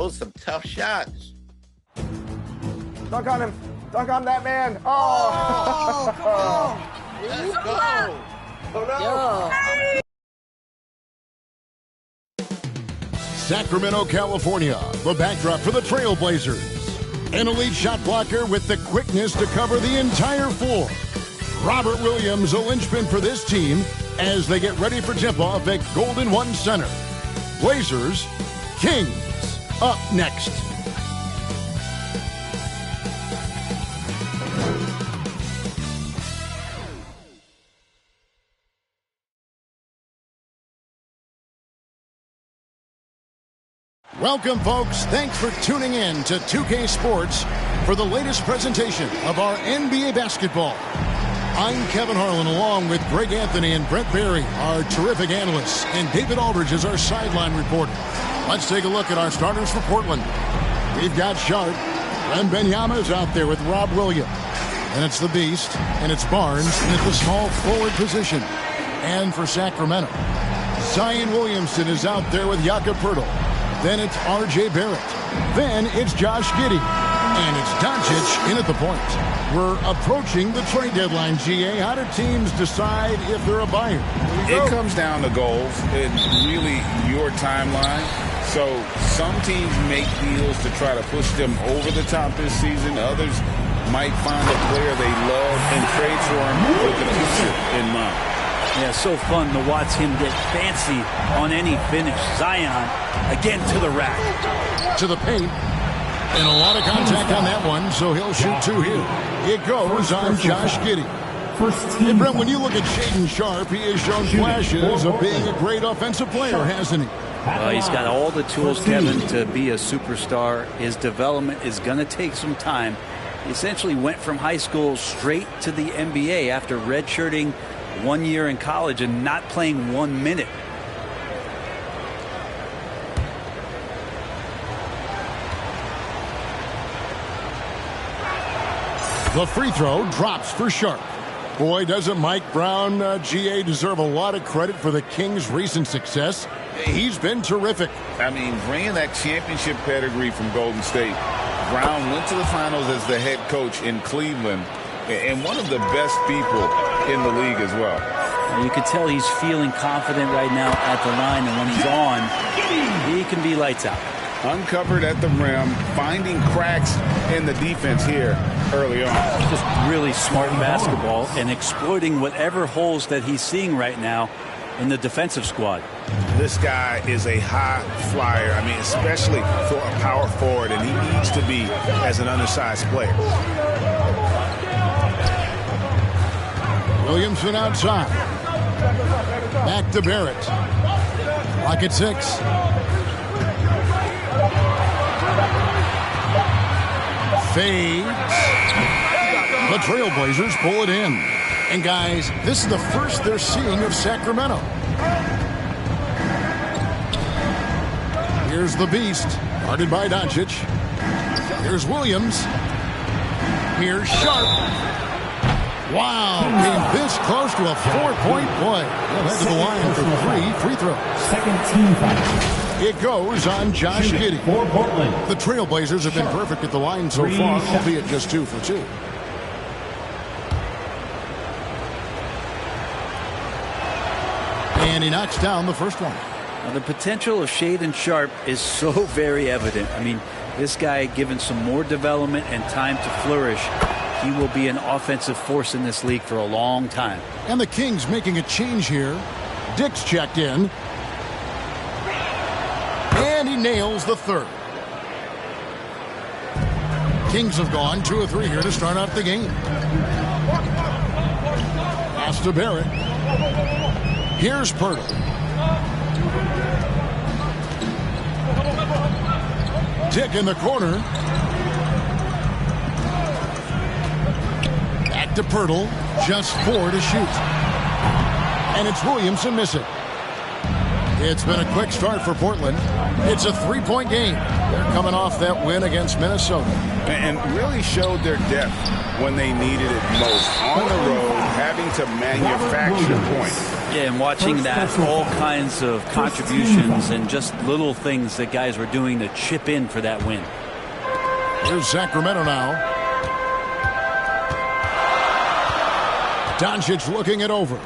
Those some tough shots. Dunk on him. Dunk on that man. Oh, come on. Let's go. Oh, no. Sacramento, California, the backdrop for the Trailblazers. An elite shot blocker with the quickness to cover the entire floor. Robert Williams, a linchpin for this team as they get ready for tip-off at Golden One Center. Blazers, Kings, up next. Welcome, folks. Thanks for tuning in to 2K Sports for the latest presentation of our NBA basketball. I'm Kevin Harlan, along with Greg Anthony and Brent Berry, our terrific analysts, and David Aldridge is our sideline reporter. Let's take a look at our starters for Portland. We've got Sharp. Wembanyama's out there with Rob Williams. And it's the Beast, and it's Barnes, and it's the small forward position. And for Sacramento, Zion Williamson is out there with Jakob Poeltl. Then it's R.J. Barrett. Then it's Josh Giddey. And it's Doncic in at the point. We're approaching the trade deadline, GA. How do teams decide if they're a buyer? It comes down to goals and really your timeline. So some teams make deals to try to push them over the top this season. Others might find a player they love and trade for him with the future in mind. Yeah, so fun to watch him get fancy on any finish. Zion, again to the rack. To the paint. And a lot of contact on that one, so he'll shoot two here. It goes on Josh Giddey. And Brent, when you look at Shaedon Sharpe, he has shown flashes of being a great offensive player, hasn't he? Well, he's got all the tools, Kevin, to be a superstar. His development is going to take some time. He essentially went from high school straight to the NBA after redshirting 1 year in college and not playing 1 minute. The free throw drops for Sharpe. Boy, doesn't Mike Brown, GA, deserve a lot of credit for the Kings' recent success. He's been terrific. I mean, bringing that championship pedigree from Golden State, Brown went to the finals as the head coach in Cleveland and one of the best people in the league as well. You can tell he's feeling confident right now at the line, and when he's on, he can be lights out. Uncovered at the rim, finding cracks in the defense here early on. Just really smart basketball and exploiting whatever holes that he's seeing right now in the defensive squad. This guy is a high flyer. I mean, especially for a power forward, and he needs to be as an undersized player. Williamson outside. Back to Barrett. Clock at 6. Fades. The Trailblazers pull it in. And guys, this is the first they're seeing of Sacramento. Here's the Beast, guarded by Doncic. Here's Williams. Here's Sharpe. Wow, came this close to a 4-point play. Well, that's the line for 3 free throws. Second team foul. It goes on Josh Giddey. For Portland. The Trailblazers have been perfect at the line so far, albeit just 2 for 2. And he knocks down the first one. Now, the potential of Shaedon Sharpe is so very evident. I mean, this guy, given some more development and time to flourish, he will be an offensive force in this league for a long time. And the Kings making a change here. Dick's checked in. And he nails the third. Kings have gone 2 of 3 here to start out the game. Pass to Barrett. Here's Poeltl. Dick in the corner. Back to Poeltl. Just 4 to shoot. And it's Williamson missing. It's been a quick start for Portland. It's a 3-point game. They're coming off that win against Minnesota. And really showed their depth when they needed it most. On the road, having to manufacture points. Yeah, and watching that, all kinds of contributions and just little things that guys were doing to chip in for that win. Here's Sacramento now. Doncic looking it over.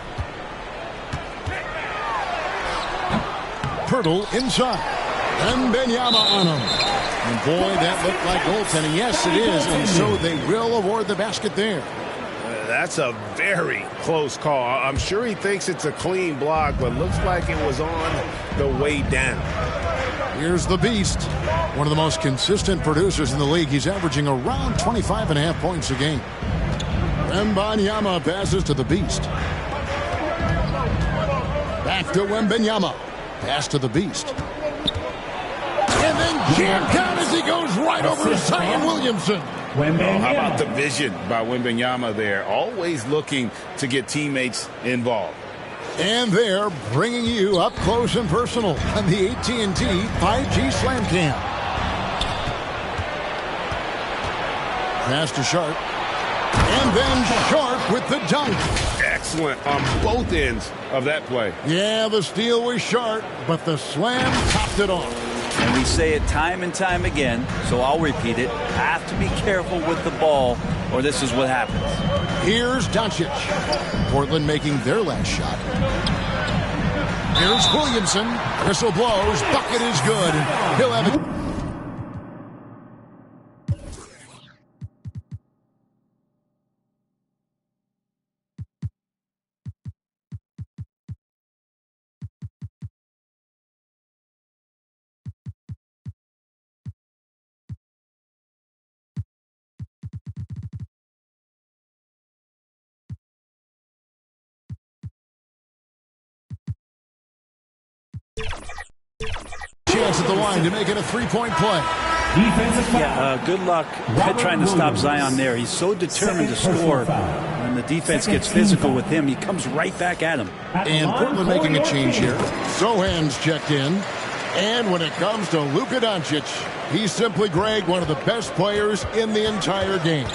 Pirtle inside. Wembanyama on him. And boy, that looked like goaltending. Yes, it is. And so they will award the basket there. That's a very close call. I'm sure he thinks it's a clean block, but looks like it was on the way down. Here's the Beast. One of the most consistent producers in the league. He's averaging around 25.5 points a game. Wembanyama passes to the Beast. Back to Wembanyama. Pass to the Beast. And then jammed down as he goes right over Zion Williamson. Oh, how about the vision by Wembanyama there? Always looking to get teammates involved. And they're bringing you up close and personal on the AT&T 5G Slam Cam. Pass to Sharp. And then Sharp with the dunk. Excellent on both ends of that play. Yeah, the steal was Sharp, but the slam topped it off. And we say it time and time again, so I'll repeat it. Have to be careful with the ball, or this is what happens. Here's Doncic. Portland making their last shot. Here's Williamson. Whistle blows. Bucket is good. He'll have it. Chance at the line to make it a three-point play. Yeah, good luck trying to stop Zion there. He's so determined to score. When the defense gets physical with him, he comes right back at him. And Portland making a change here. Sohan's checked in. And when it comes to Luka Doncic, he's simply, Greg, one of the best players in the entire game.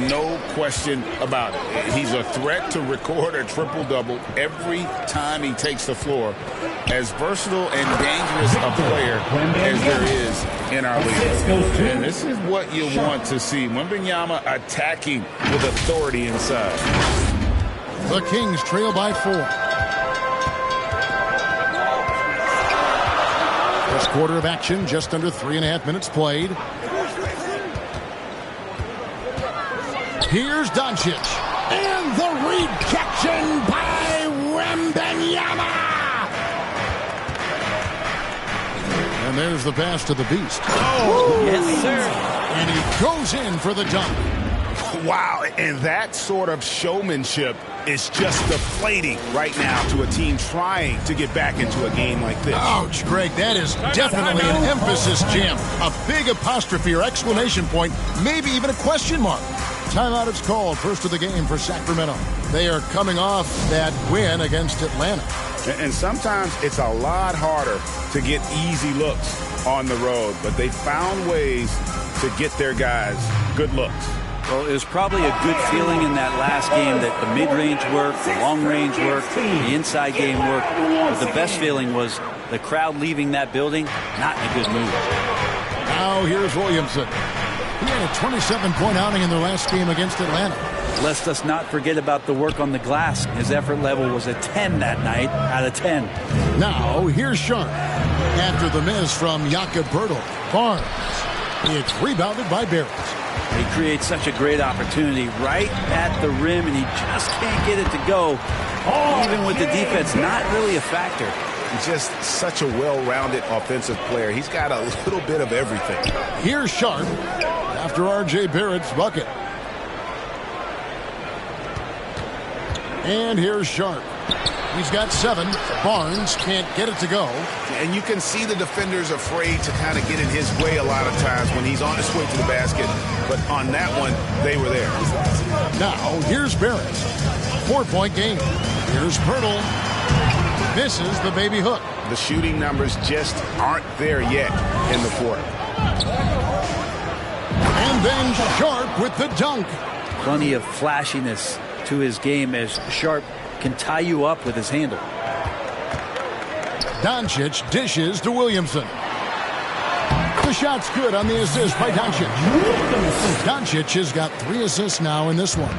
No question about it. He's a threat to record a triple-double every time he takes the floor. As versatile and dangerous a player as there is in our league. And this is what you want to see. Wembanyama attacking with authority inside. The Kings trail by 4. First quarter of action, just under 3.5 minutes played. Here's Doncic. And the rejection by Wembanyama. And there's the pass to the Beast. Oh, yes, sir. And he goes in for the dunk. wow. And that sort of showmanship is just deflating right now to a team trying to get back into a game like this. Ouch, Greg, that is definitely an emphasis jam. A big apostrophe or exclamation point, maybe even a question mark. Timeout is called. First of the game for Sacramento. They are coming off that win against Atlanta. And sometimes it's a lot harder to get easy looks on the road, but they found ways to get their guys good looks. Well, it was probably a good feeling in that last game that the mid-range worked, the long-range worked, the inside game worked. But the best feeling was the crowd leaving that building not in a good mood. Now here's Williamson. He had a 27-point outing in their last game against Atlanta. Lest us not forget about the work on the glass. His effort level was a 10 that night out of 10. Now here's Sharp. After the miss from Jakob Poeltl. Barnes. It's rebounded by Barrett. He creates such a great opportunity right at the rim, and he just can't get it to go. Even with the defense not really a factor. He's just such a well-rounded offensive player. He's got a little bit of everything. Here's Sharp after R.J. Barrett's bucket. And here's Sharp. He's got 7. Barnes can't get it to go. And you can see the defenders afraid to kind of get in his way a lot of times when he's on his way to the basket. But on that one, they were there. Now, here's Barrett. 4-point game. Here's Poeltl. Misses the baby hook. The shooting numbers just aren't there yet in the quarter. And then Sharp with the dunk. Plenty of flashiness to his game as Sharp can tie you up with his handle. Doncic dishes to Williamson. The shot's good on the assist by Doncic. Doncic has got 3 assists now in this one.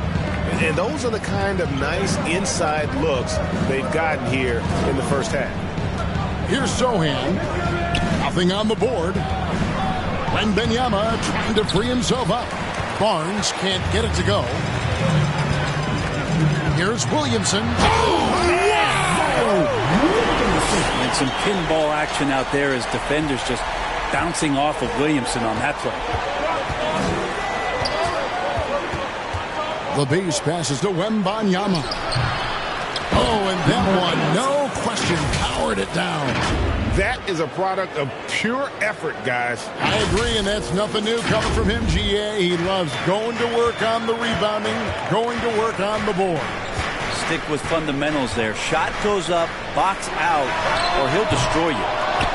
And those are the kind of nice inside looks they've gotten here in the first half. Here's Sohan. Nothing on the board. Wembanyama trying to free himself up. Barnes can't get it to go. Here's Williamson. And some pinball action out there as defenders just bouncing off of Williamson on that play. The base passes to Wembanyama. Oh, and that one, no question, powered it down. That is a product of pure effort, guys. I agree, and that's nothing new coming from him, GA. He loves going to work on the rebounding, going to work on the board. Stick with fundamentals there. Shot goes up, box out, or he'll destroy you.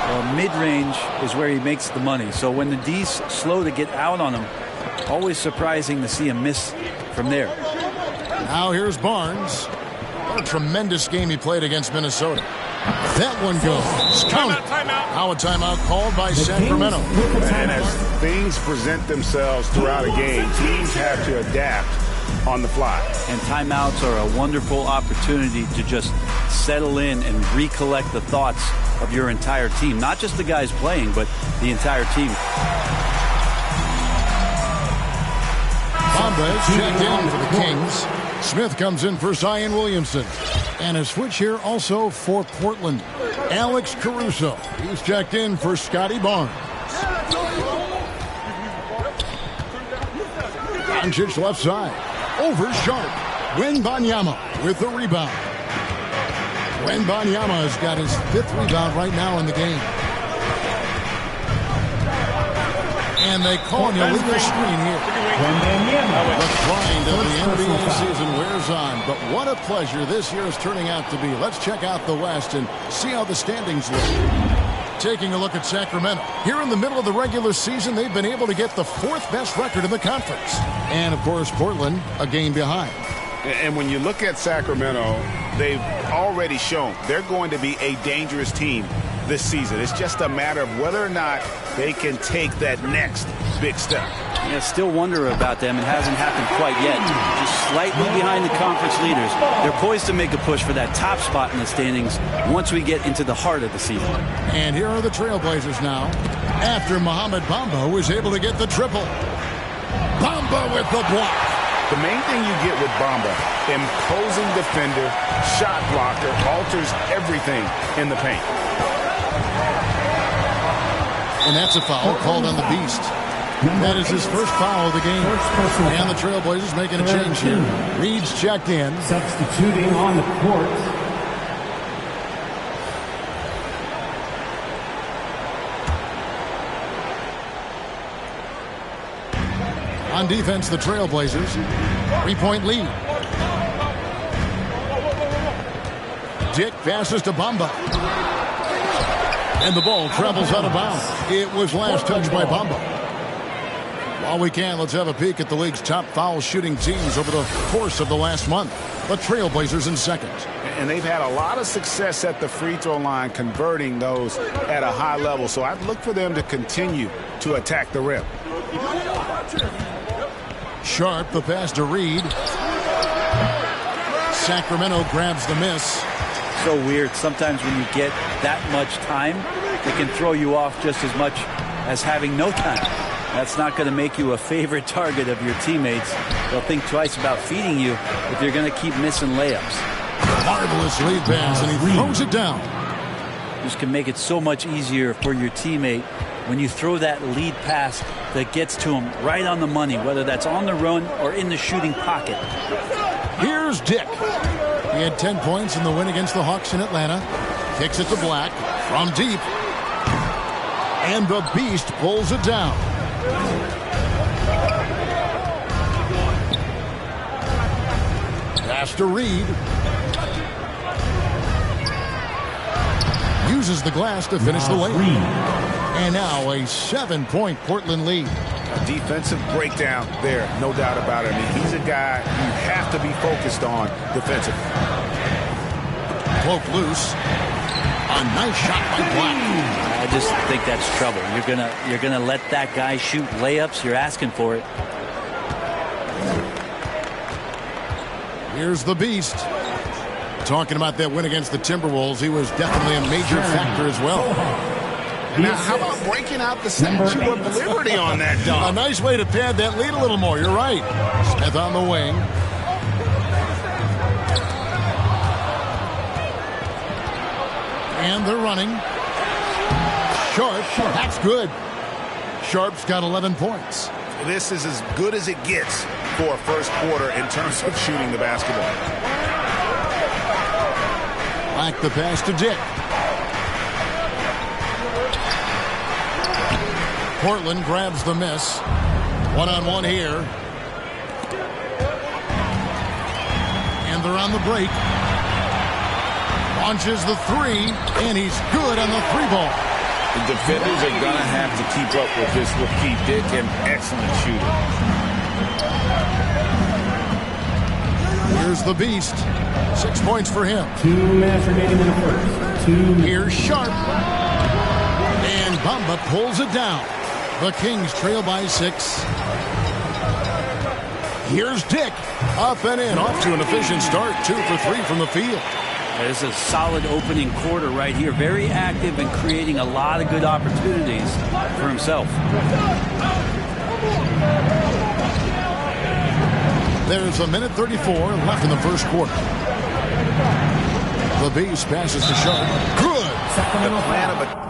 Well, mid-range is where he makes the money. So when the D's slow to get out on him, always surprising to see him miss from there. Now here's Barnes. What a tremendous game he played against Minnesota. That one goes. Count it. Now a timeout called by Sacramento. And as things present themselves throughout a game, teams have to adapt on the fly. And timeouts are a wonderful opportunity to just settle in and recollect the thoughts of your entire team. Not just the guys playing, but the entire team. Bamba is checked in for the Kings. Smith comes in for Zion Williamson. And a switch here also for Portland. Alex Caruso. He's checked in for Scotty Barnes. Doncic left side. Over Sharp. Wembanyama with the rebound. Wembanyama has got his 5th rebound right now in the game. And they call an illegal screen here. The grind of the NBA season wears on, but what a pleasure this year is turning out to be. Let's check out the West and see how the standings look. Taking a look at Sacramento. Here in the middle of the regular season, they've been able to get the 4th best record in the conference. And, of course, Portland, a game behind. And when you look at Sacramento, they've already shown they're going to be a dangerous team this season. It's just a matter of whether or not they can take that next big step. Yeah, still wonder about them. It hasn't happened quite yet. Just slightly behind the conference leaders. They're poised to make a push for that top spot in the standings once we get into the heart of the season. And here are the Trailblazers now. After Mohamed Bamba was able to get the triple. Bamba with the block. The main thing you get with Bamba, imposing defender, shot blocker, alters everything in the paint. And that's a foul called on the Beast. That is his first foul of the game. And the Trailblazers making a change here. Reed's checked in. Substituting on the court. On defense, the Trailblazers. 3-point lead. Dick passes to Bamba. And the ball travels out of bounds. It was last touched by Bamba. While we can, let's have a peek at the league's top foul shooting teams over the course of the last month. The Trailblazers in second. And they've had a lot of success at the free throw line, converting those at a high level. So I'd look for them to continue to attack the rim. Sharp, the pass to Reed. Sacramento grabs the miss. So weird. Sometimes when you get that much time, it can throw you off just as much as having no time. That's not going to make you a favorite target of your teammates. They'll think twice about feeding you if you're going to keep missing layups. Marvelous lead pass, and he throws it down. This can make it so much easier for your teammate when you throw that lead pass that gets to him right on the money, whether that's on the run or in the shooting pocket. Here's Dick. He had 10 points in the win against the Hawks in Atlanta. Kicks it to Black from deep. And the Beast pulls it down. Pass to Reed. Uses the glass to finish the layup. And now a 7-point Portland lead. A defensive breakdown there, no doubt about it. I mean, he's a guy you have to be focused on defensively. Cloak loose. A nice shot by Black. I just think that's trouble. You're gonna let that guy shoot layups. You're asking for it. Here's the Beast. Talking about that win against the Timberwolves, he was definitely a major factor as well. Now, how about breaking out the Statue of Liberty on that A dunk? nice way to pad that lead a little more. You're right. Smith on the wing. And they're running. Sharp. That's good. Sharp's got 11 points. This is as good as it gets for a first quarter in terms of shooting the basketball. Back the pass to Dick. Portland grabs the miss. One-on-one here. And they're on the break. Launches the three, and he's good on the three ball. The defenders are going to have to keep up with this rookie Dick, an excellent shooter. Here's the Beast. 6 points for him. 2 minutes remaining in the first. 2 minutes. Here's Sharp. And Bamba pulls it down. The Kings trail by 6. Here's Dick. Up and in. Off to an efficient start. 2 for 3 from the field. There's a solid opening quarter right here. Very active and creating a lot of good opportunities for himself. There's a minute 34 left in the first quarter. The Beast passes to Sharp. Good. The plan of a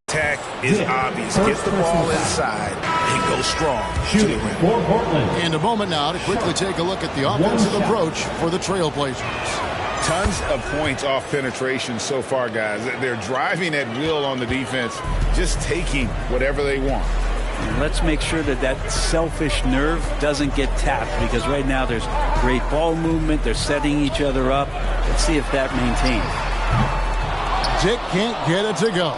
attack is obvious. Get the ball inside and go strong. Shooting for Portland. And a moment now to quickly take a look at the offensive approach for the Trailblazers. Tons of points off penetration so far, guys. They're driving at will on the defense, just taking whatever they want. Let's make sure that that selfish nerve doesn't get tapped, because right now there's great ball movement. They're setting each other up. Let's see if that maintains. Dick can't get it to go.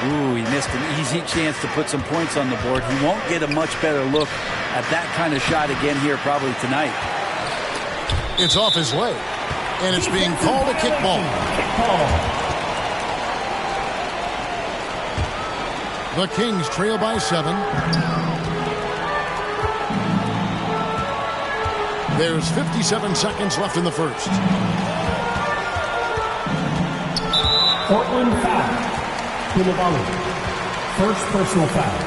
Ooh, he missed an easy chance to put some points on the board. He won't get a much better look at that kind of shot again here probably tonight. It's off his leg, and it's being called a kickball. The Kings trail by 7. There's 57 seconds left in the first. Portland foul. Koulibaly. First personal foul.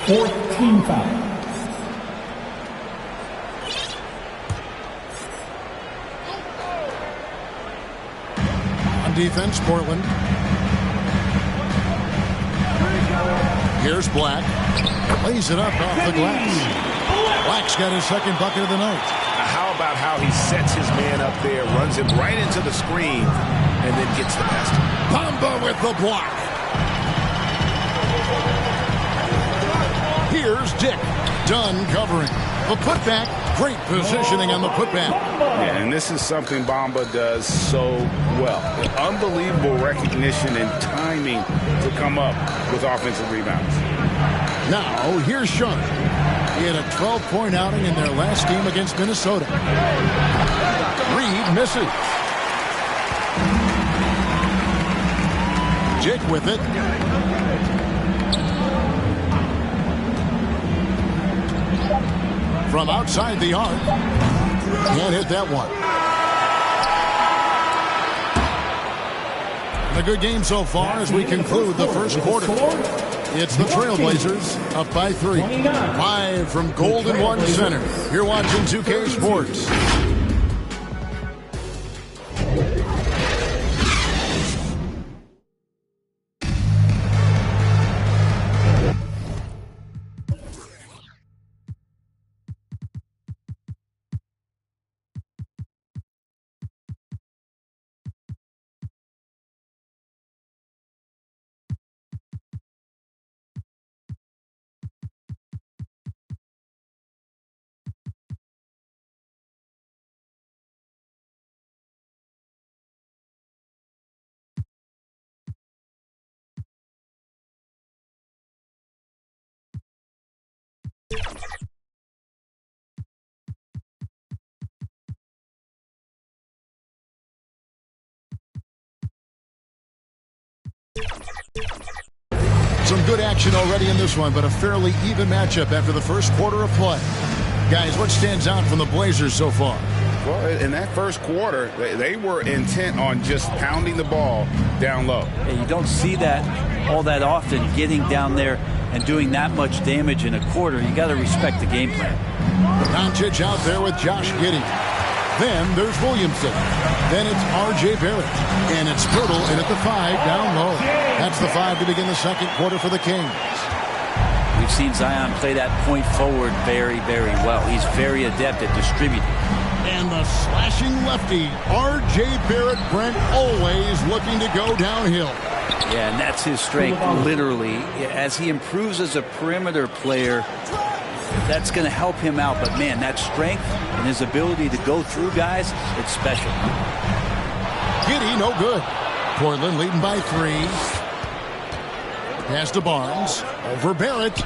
4th team foul. On defense, Portland. Here's Black. Lays it up off the glass. Black's got his second bucket of the night. How about how he sets his man up there, runs him right into the screen, and then gets the basket. Bamba with the block. Here's Dick. Done covering. The putback. Great positioning on the putback. Yeah, and this is something Bamba does so well. Unbelievable recognition and timing to come up with offensive rebounds. Now, here's Sharp. He had a 12-point outing in their last game against Minnesota. Reed misses. Dick with it. From outside the arc. Can't hit that one. A good game so far as we conclude the first quarter. It's the Trailblazers up by 3. Live from Golden One Center. You're watching 2K Sports. Some good action already in this one, but a fairly even matchup after the first quarter of play. Guys, what stands out from the Blazers so far? Well, in that first quarter, they were intent on just pounding the ball down low. Yeah, you don't see that all that often, getting down there and doing that much damage in a quarter. You got to respect the game plan. Doncic out there with Josh Giddey. Then there's Williamson. Then it's R.J. Barrett. And it's Pirtle in at the 5 down low. That's the 5 to begin the second quarter for the Kings. We've seen Zion play that point forward very, very well. He's very adept at distributing. And the slashing lefty, R.J. Barrett, Brent, always looking to go downhill. Yeah, and that's his strength, literally. As he improves as a perimeter player, that's going to help him out. But, man, that strength and his ability to go through guys, it's special. Giddey, no good. Portland leading by 3. Pass to Barnes. Over Barrett.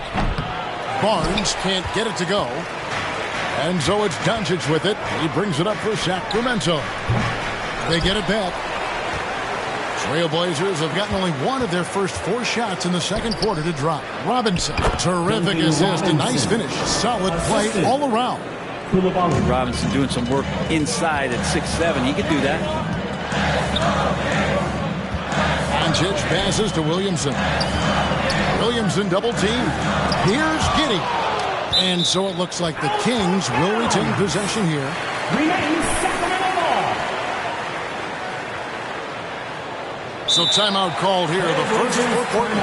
Barnes can't get it to go. And so it's Doncic with it. He brings it up for Sacramento. They get it back. Trailblazers have gotten only one of their first 4 shots in the second quarter to drop. Robinson, terrific assist, a nice finish. Solid play all around. Robinson doing some work inside at 6'7". He could do that. Doncic passes to Williamson. Williamson double team. Here's Giddey. And so it looks like the Kings will retain possession here. So timeout called here, the first for Portland.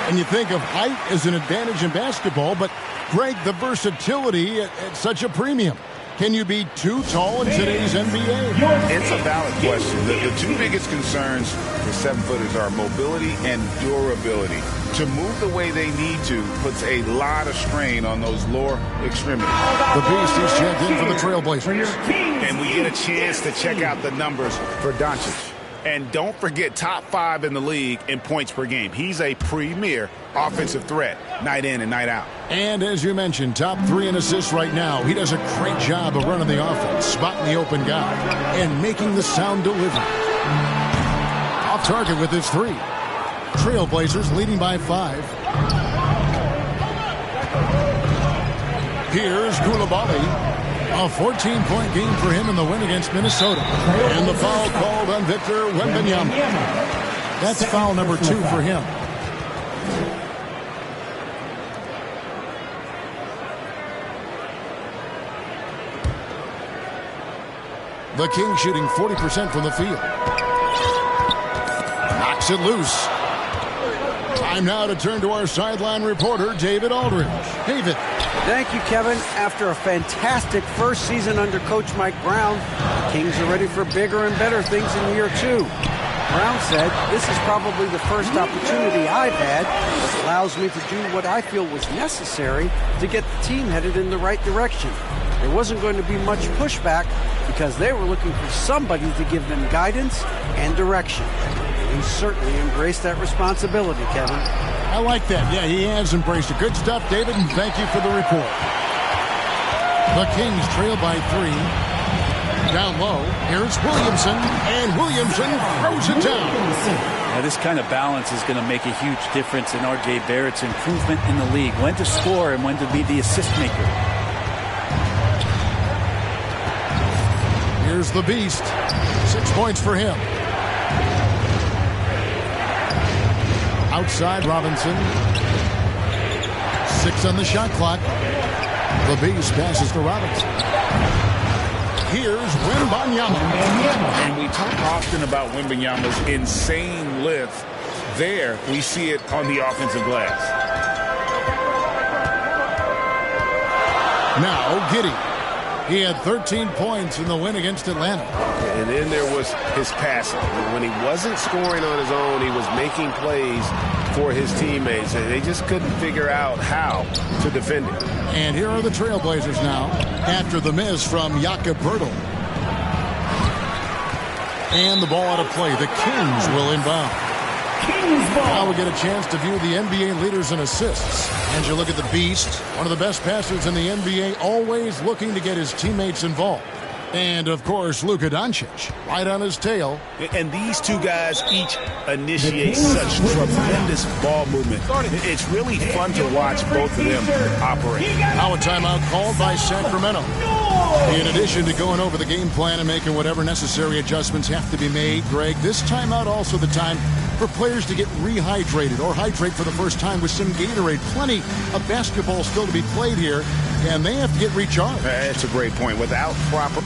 And you think of height as an advantage in basketball, but Greg, the versatility at such a premium. Can you be too tall in today's NBA? It's a valid question. The 2 biggest concerns for 7-footers are mobility and durability. To move the way they need to puts a lot of strain on those lower extremities. The Beast is checked in for the Trailblazers. And we get a chance to check out the numbers for Doncic. And don't forget, top 5 in the league in points per game. He's a premier offensive threat, night in and night out. And as you mentioned, top 3 in assists right now. He does a great job of running the offense, spotting the open guy, and making the sound delivery. Off target with his 3. Trailblazers leading by 5. Here's Coulibaly. A 14-point game for him in the win against Minnesota. And the foul called on Victor Wembanyama. That's foul number 2 for him. The Kings shooting 40% from the field. Knocks it loose. Time now to turn to our sideline reporter, David Aldridge. David. Thank you, Kevin. After a fantastic first season under Coach Mike Brown, the Kings are ready for bigger and better things in year 2. Brown said, "This is probably the first opportunity I've had that allows me to do what I feel was necessary to get the team headed in the right direction. There wasn't going to be much pushback because they were looking for somebody to give them guidance and direction." He certainly embraced that responsibility, Kevin. I like that. Yeah, he has embraced it. Good stuff, David, and thank you for the report. The Kings trail by 3. Down low, here's Williamson, and Williamson throws it down. Now, this kind of balance is going to make a huge difference in R.J. Barrett's improvement in the league. When to score and when to be the assist maker. Here's the Beast. 6 points for him. Outside Robinson. 6 on the shot clock. The Beast passes to Robinson. Here's Wembanyama. And we talk often about Wembanyama's insane length. There, we see it on the offensive glass. Now, Giddey. He had 13 points in the win against Atlanta. And then there was his passing. When he wasn't scoring on his own, he was making plays for his teammates, and they just couldn't figure out how to defend him. And here are the Trailblazers now after the miss from Jakob Poeltl. And the ball out of play. The Kings will inbound. Now we get a chance to view the NBA leaders in assists. And you look at the Beast, one of the best passers in the NBA, always looking to get his teammates involved. And, of course, Luka Doncic, right on his tail. And these two guys each initiate such tremendous ball movement. It's really fun to watch both of them operate. Now a timeout called by Sacramento. In addition to going over the game plan and making whatever necessary adjustments have to be made, Greg, this timeout also the time for players to get rehydrated or hydrate for the first time with some Gatorade. Plenty of basketball still to be played here, and they have to get recharged. That's a great point. Without proper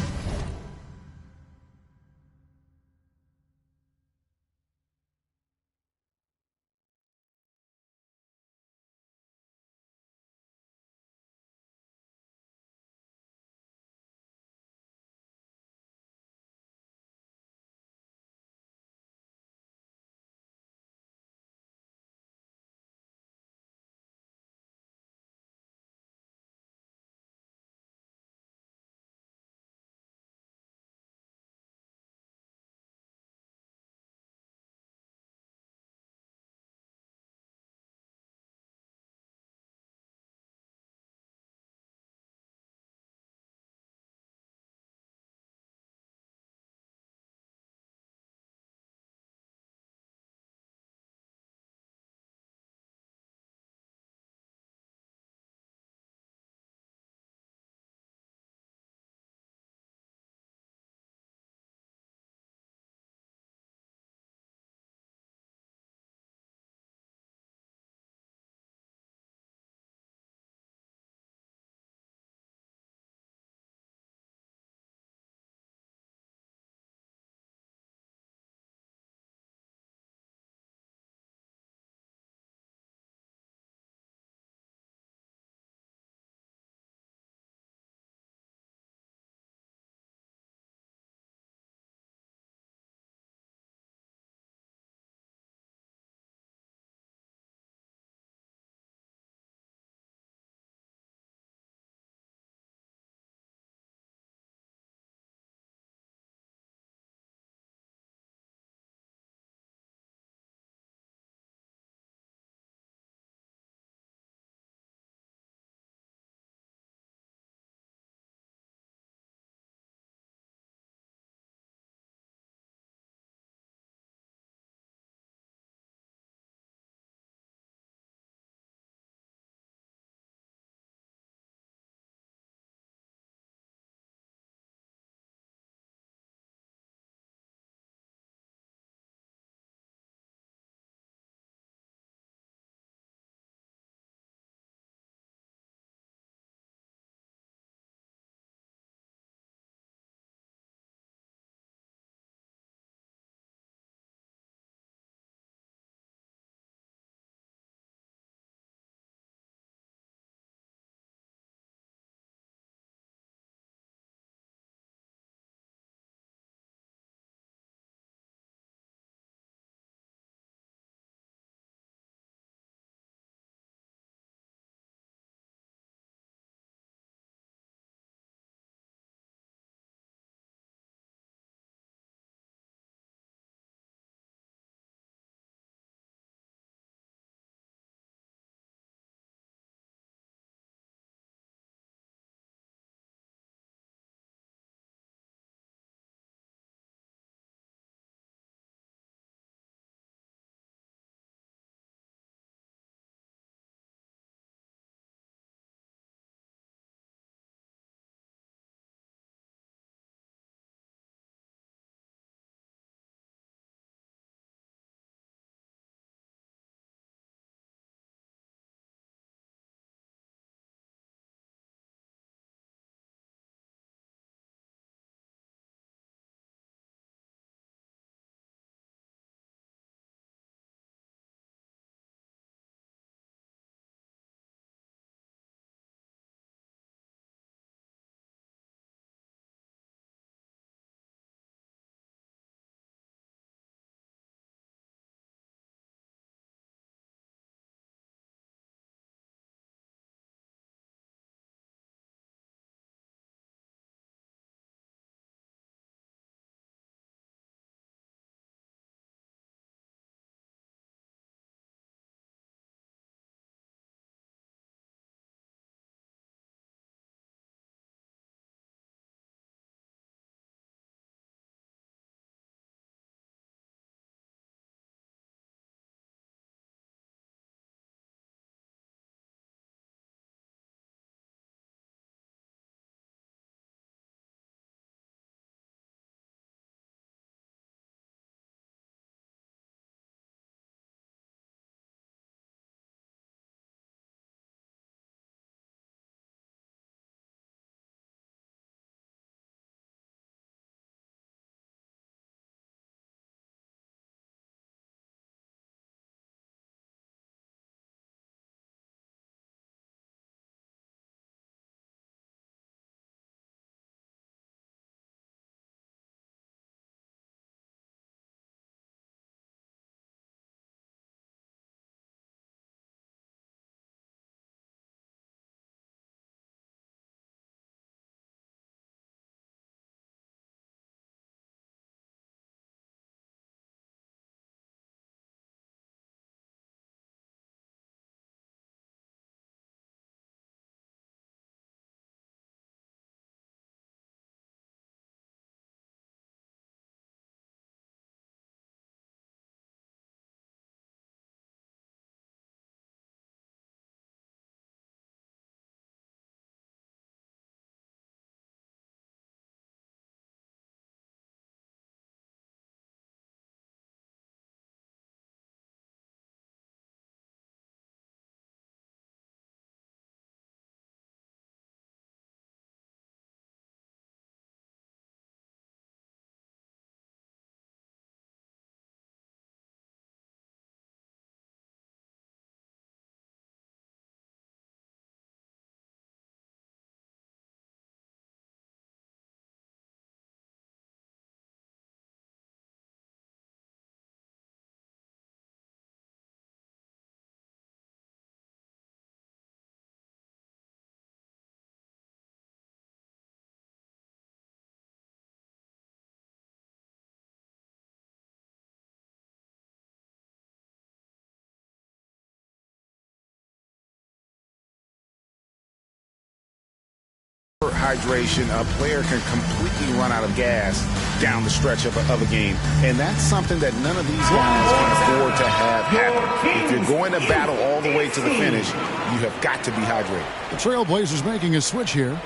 hydration, a player can completely run out of gas down the stretch of a game. And that's something that none of these guys can afford to have happen. If you're going to battle all the way to the finish, you have got to be hydrated. The Trailblazers making a switch here.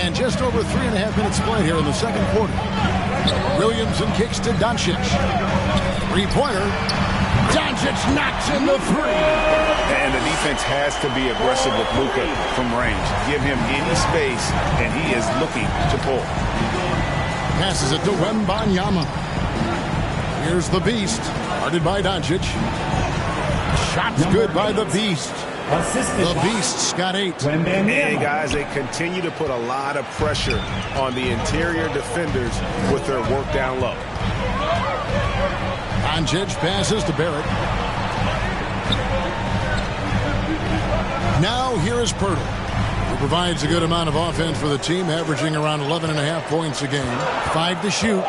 And just over 3.5 minutes played here in the second quarter. Williamson kicks to Doncic. Three-pointer. Doncic knocks in the three. And the defense has to be aggressive with Luka from range. Give him any space, and he is looking to pull. Passes it to Wembanyama. Here's the Beast. Guarded by Doncic. Shots good by the Beast. The Beast's got 8. And guys, they continue to put a lot of pressure on the interior defenders with their work down low. Doncic passes to Barrett. Now here is Poeltl, who provides a good amount of offense for the team, averaging around 11.5 points a game. 5 to shoot.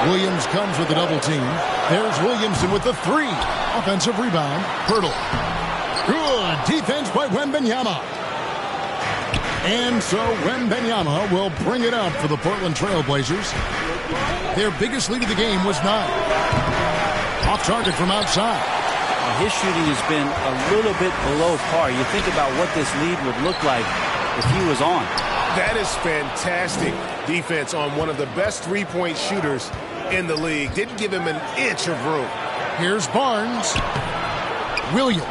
Williams comes with a double team. There's Williamson with the 3. Offensive rebound. Poeltl. Good defense by Wembanyama. And so Wembanyama will bring it up for the Portland Trailblazers. Their biggest lead of the game was 9. Off target from outside. His shooting has been a little bit below par. You think about what this lead would look like if he was on. That is fantastic defense on one of the best three-point shooters in the league. Didn't give him an inch of room. Here's Barnes. Williams.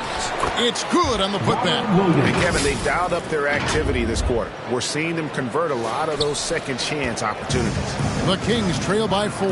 It's good on the putback. And Kevin, they dialed up their activity this quarter. We're seeing them convert a lot of those second chance opportunities. The Kings trail by 4.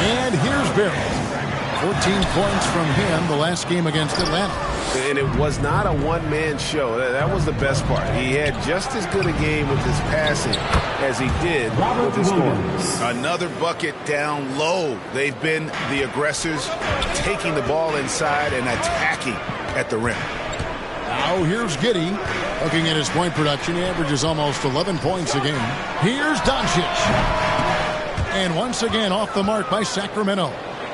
And here's Barrett. 14 points from him the last game against Atlanta. And it was not a one-man show. That was the best part. He had just as good a game with his passing as he did with his scoring. Another bucket down low. They've been the aggressors, taking the ball inside and attacking at the rim. Now here's Giddey. Looking at his point production, he averages almost 11 points a game. Here's Doncic. And once again off the mark by Sacramento.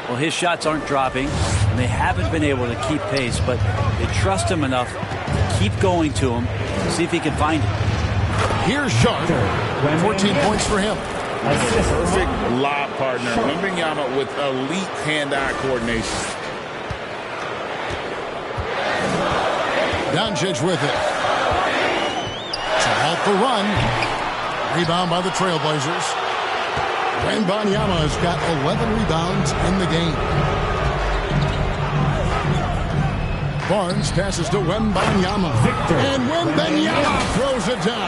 Well, his shots aren't dropping, and they haven't been able to keep pace, but they trust him enough to keep going to him, see if he can find it. Here's Sharp. 14 points for him. Perfect lob partner. Wembanyama with elite hand-eye coordination. Doncic with it. To halt the run. Rebound by the Trailblazers. Wembanyama has got 11 rebounds in the game. Barnes passes to Wembanyama. And Wembanyama throws it down.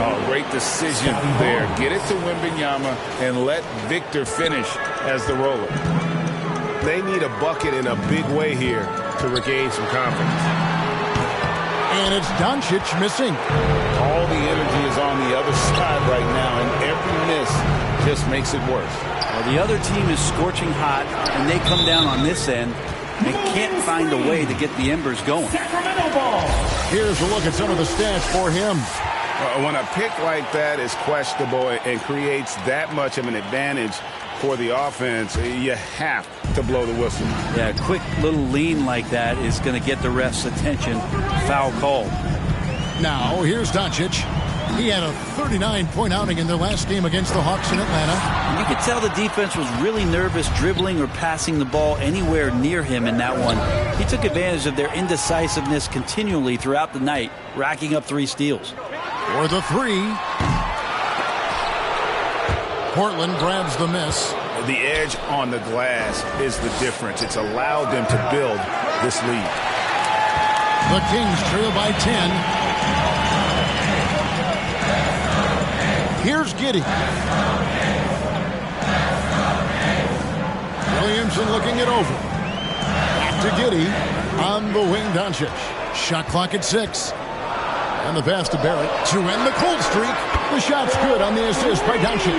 Oh, great decision there. Get it to Wembanyama and let Victor finish as the roller. They need a bucket in a big way here to regain some confidence. And it's Doncic missing. All the energy is on the other side right now, and every miss just makes it worse. Well, the other team is scorching hot, and they come down on this end and can't find a way to get the embers going. Here's a look at some of the stats for him. When a pick like that is questionable and creates that much of an advantage for the offense, you have to blow the whistle. Yeah, a quick little lean like that is going to get the ref's attention. Foul call. Now, here's Doncic. He had a 39-point outing in their last game against the Hawks in Atlanta. And you could tell the defense was really nervous dribbling or passing the ball anywhere near him in that one. He took advantage of their indecisiveness continually throughout the night, racking up 3 steals. For the 3. Portland grabs the miss. The edge on the glass is the difference. It's allowed them to build this lead. The Kings trail by 10. Here's Giddey. Williamson looking it over. Back to Giddey. On the wing, Doncic. Shot clock at 6. And the pass to Barrett to end the cold streak. The shot's good on the assist by Doncic.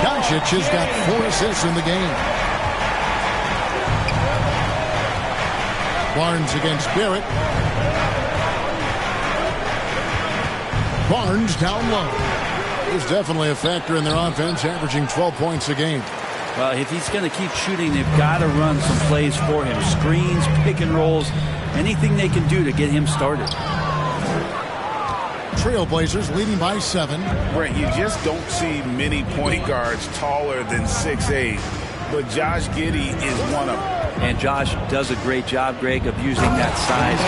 Doncic has got 4 assists in the game. Barnes against Barrett. Barnes down low. He's definitely a factor in their offense, averaging 12 points a game. Well, if he's going to keep shooting, they've got to run some plays for him. Screens, pick and rolls, anything they can do to get him started. Trailblazers leading by 7. Brent, you just don't see many point guards taller than 6'8", but Josh Giddey is one of them. And Josh does a great job, Greg, of using that size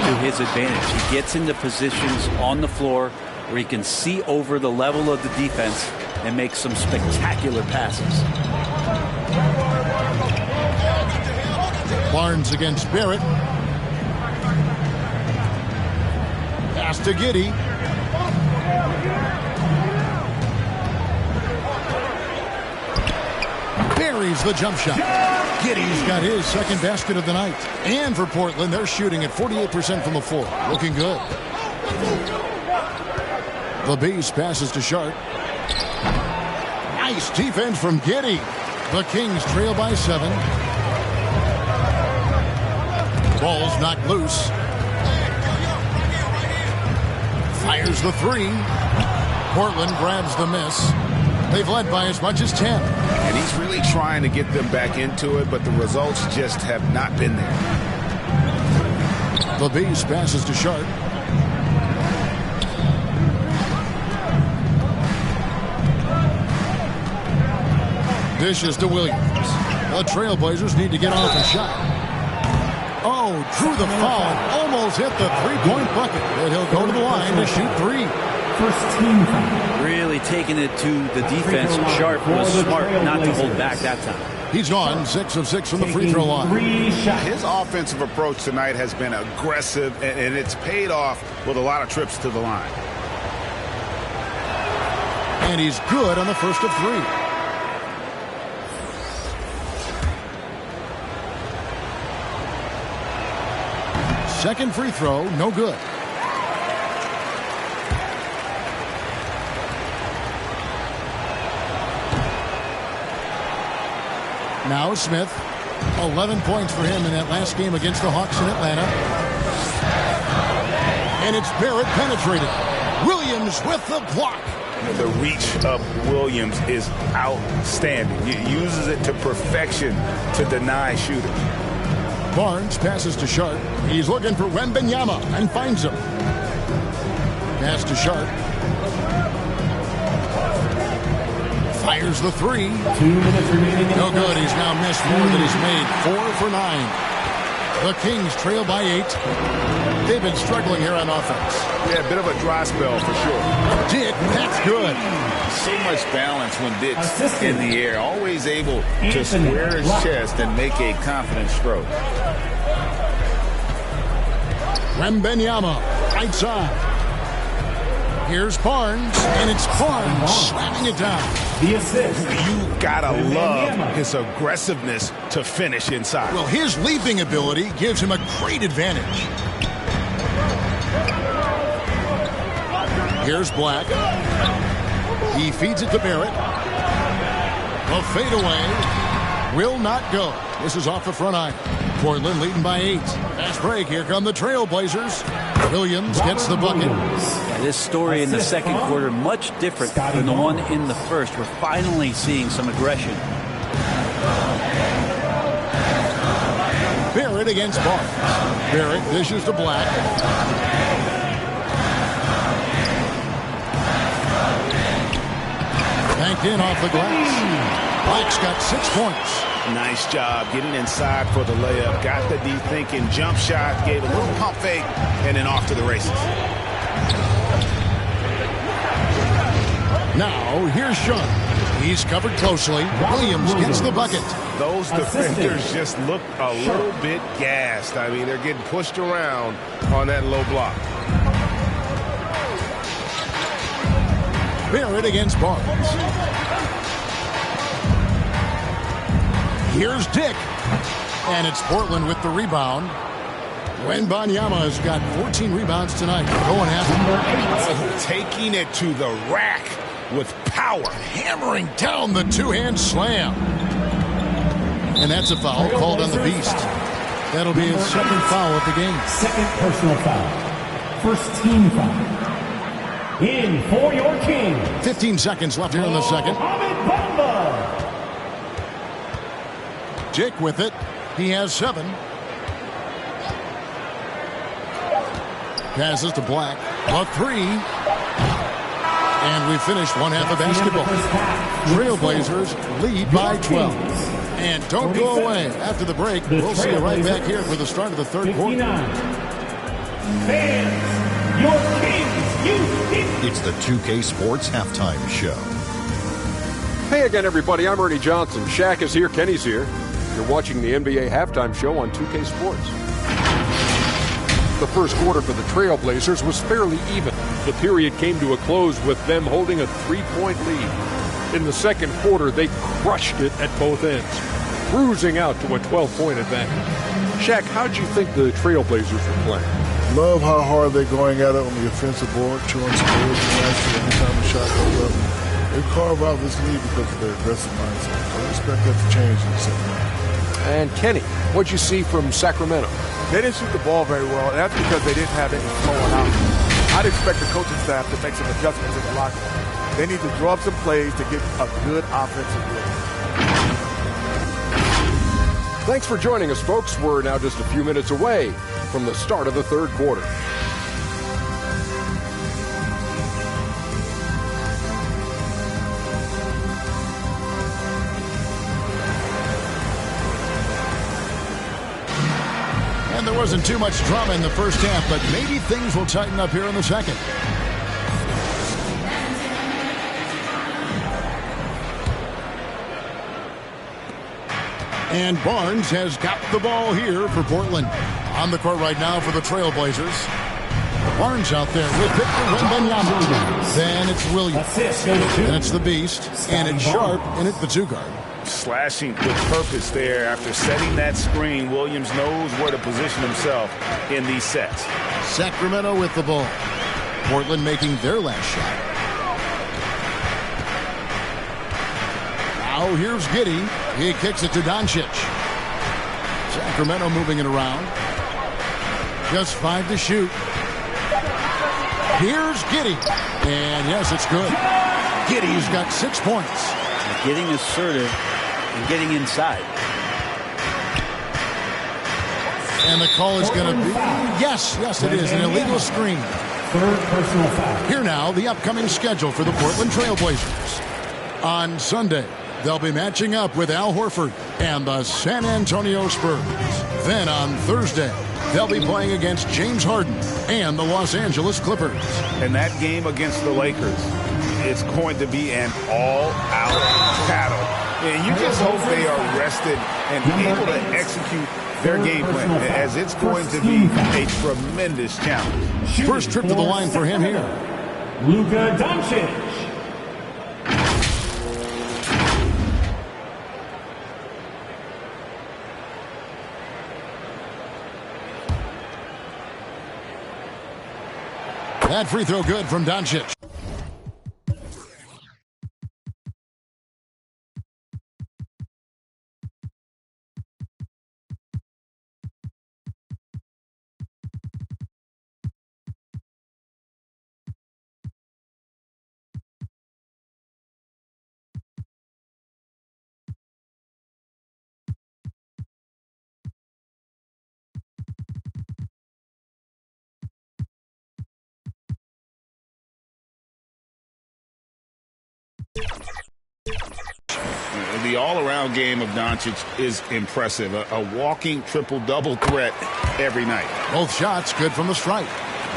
to his advantage. He gets into positions on the floor where he can see over the level of the defense and make some spectacular passes. Barnes against Barrett. Pass to Giddey. Buries the jump shot. Giddey's got his second basket of the night. And for Portland, they're shooting at 48% from the floor. Looking good. The Beast passes to Sharp. Nice defense from Giddey. The Kings trail by 7. Ball's knocked loose. Fires the 3. Portland grabs the miss. They've led by as much as 10. And he's really trying to get them back into it, but the results just have not been there. The Beast passes to Sharp. Dishes to Williams. The Trailblazers need to get off a shot. Oh, drew the foul. Almost hit the 3-point bucket. And he'll go to the line to shoot 3. First team foul. Really taking it to the defense. Sharp was smart not to hold back that time. He's gone 6 of 6 from the free throw line. His offensive approach tonight has been aggressive, and it's paid off with a lot of trips to the line. And he's good on the first of 3. Second free throw, no good. Now Smith, 11 points for him in that last game against the Hawks in Atlanta. And it's Barrett penetrated. Williams with the block. The reach of Williams is outstanding. He uses it to perfection to deny shooters. Barnes passes to Sharp. He's looking for Wembanyama and finds him. Pass to Sharp. Fires the 3. 2 minutes remaining. No good. He's now missed more than he's made. 4 for 9. The Kings trail by 8. They've been struggling here on offense. Yeah, a bit of a dry spell for sure. Dick, that's good. So much balance when Dick's in the air. Always able to square his chest and make a confident stroke. Wembanyama, right side. Here's Barnes, and it's Barnes slamming it down. The assist. You gotta love his aggressiveness to finish inside. Well, his leaping ability gives him a great advantage. Here's Black. He feeds it to Barrett. The fadeaway will not go. This is off the front iron. Portland leading by 8. Fast break. Here come the Trailblazers. Williams gets the bucket. This story in the second quarter much different than the one in the first. We're finally seeing some aggression. Barrett against Barnes. Barrett dishes to Black. banked in off the glass. Black's got 6 points. Nice job getting inside for the layup. Got the deep thinking jump shot, gave a little pump fake, and then off to the races. Now, here's Sean. He's covered closely. Williams gets the bucket. Those defenders just look a little bit gassed. I mean, they're getting pushed around on that low block. Barrett against Barnes. Here's Dick. And it's Portland with the rebound. Wembanyama has got 14 rebounds tonight. Going after Taking it to the rack with power. hammering down the two-hand slam. And that's a foul called on the Beast. That'll be his second foul of the game. Second personal foul. First team foul. In for your king. 15 seconds left here in the second. Mohamed Bamba. Dick with it. He has 7. Passes to Black. A 3. And we finished one half of basketball. Trailblazers lead by 12. And don't go away. After the break, we'll see you right back here for the start of the third quarter. Fans, your kings, you. It's the 2K Sports Halftime Show. Hey again, everybody. I'm Ernie Johnson. Shaq is here. Kenny's here. You're watching the NBA Halftime Show on 2K Sports. The first quarter for the Trailblazers was fairly even. The period came to a close with them holding a 3-point lead. In the second quarter, they crushed it at both ends, cruising out to a 12-point advantage. Shaq, how'd you think the Trailblazers were playing? Love how hard they're going at it on the offensive board, chewing scores, anytime the shot goes up. They carve out this lead because of their aggressive mindset. I expect that to change in the second half. And Kenny, what'd you see from Sacramento? They didn't shoot the ball very well, and that's because they didn't have anything flowing out. I'd expect the coaching staff to make some adjustments in the locker room. They need to draw up some plays to get a good offensive rhythm. Thanks for joining us, folks. We're now just a few minutes away from the start of the third quarter. And there wasn't too much drama in the first half, but maybe things will tighten up here in the second. And Barnes has got the ball here for Portland. On the court right now for the Trailblazers. Barnes out there with Victor Wembanyama. Then it's Williams. And it's the Beast. And it's Sharp in it, the 2-guard. Slashing with purpose there after setting that screen. Williams knows where to position himself in these sets. Sacramento with the ball. Portland making their last shot. Now here's Giddey. He kicks it to Doncic. Sacramento moving it around. Just 5 to shoot. Here's Giddey. And yes, it's good. Giddey's got 6 points. Getting assertive and getting inside. And the call is going to be, yes, it is, an illegal screen. Third personal foul. Here now, the upcoming schedule for the Portland Trailblazers. On Sunday, they'll be matching up with Al Horford and the San Antonio Spurs. Then on Thursday, they'll be playing against James Harden and the Los Angeles Clippers. And that game against the Lakers, it's going to be an all-out battle. And you just hope they are rested and able to execute their game plan, as it's going to be a tremendous challenge. First trip to the line for him here. Luka Doncic. That free throw good from Doncic. the all-around game of Doncic is impressive. A walking triple-double threat every night. Both shots good from the stripe.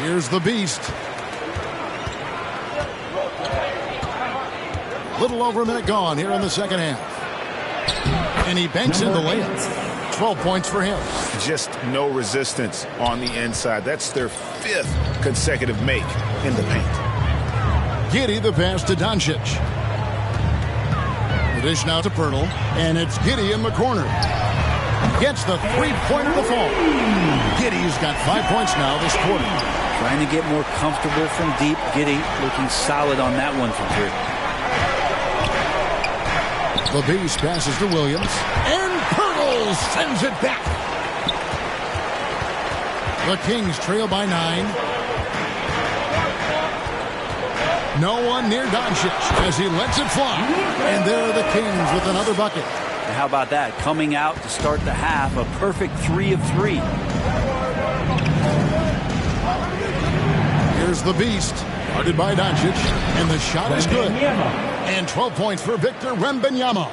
Here's the Beast. Little over a minute gone here in the second half. And he banks in the layup. 12 points for him. Just no resistance on the inside. That's their 5th consecutive make in the paint. Giddey the pass to Doncic. The dish now to Poeltl. And it's Giddey in the corner. Gets the three-pointer to fall. Giddey's got 5 points now this quarter. Trying to get more comfortable from deep. Giddey looking solid on that one from 3. The Beast passes to Williams. And Poeltl sends it back. The Kings trail by 9. No one near Doncic as he lets it fly. And there are the Kings with another bucket. And how about that? Coming out to start the half, a perfect 3 of 3. Here's the Beast. Guarded by Doncic. And the shot is good. And 12 points for Victor Wembanyama.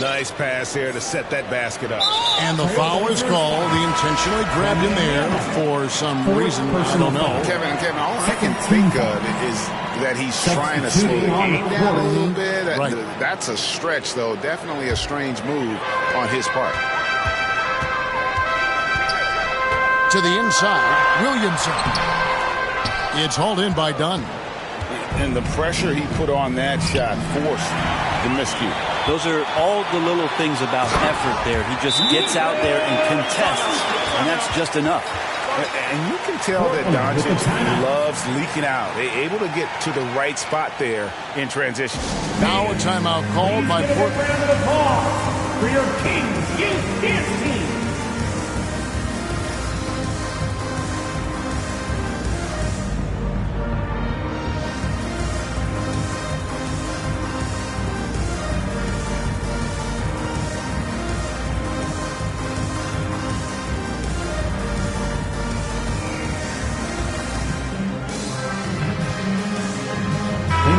Nice pass here to set that basket up. And the foul is called. He intentionally grabbed him there for some reason. I don't know. Kevin, all I can think of is that he's trying to slow the game down a little bit. Right. That's a stretch, though. Definitely a strange move on his part. To the inside, Williamson. It's hauled in by Dunn. And the pressure he put on that shot forced the miscue. Those are all the little things about effort there. He just gets out there and contests, and that's just enough. And you can tell that Doncic loves leaking out. They're able to get to the right spot there in transition. Now a timeout called by Portland. For your Kings, use his team.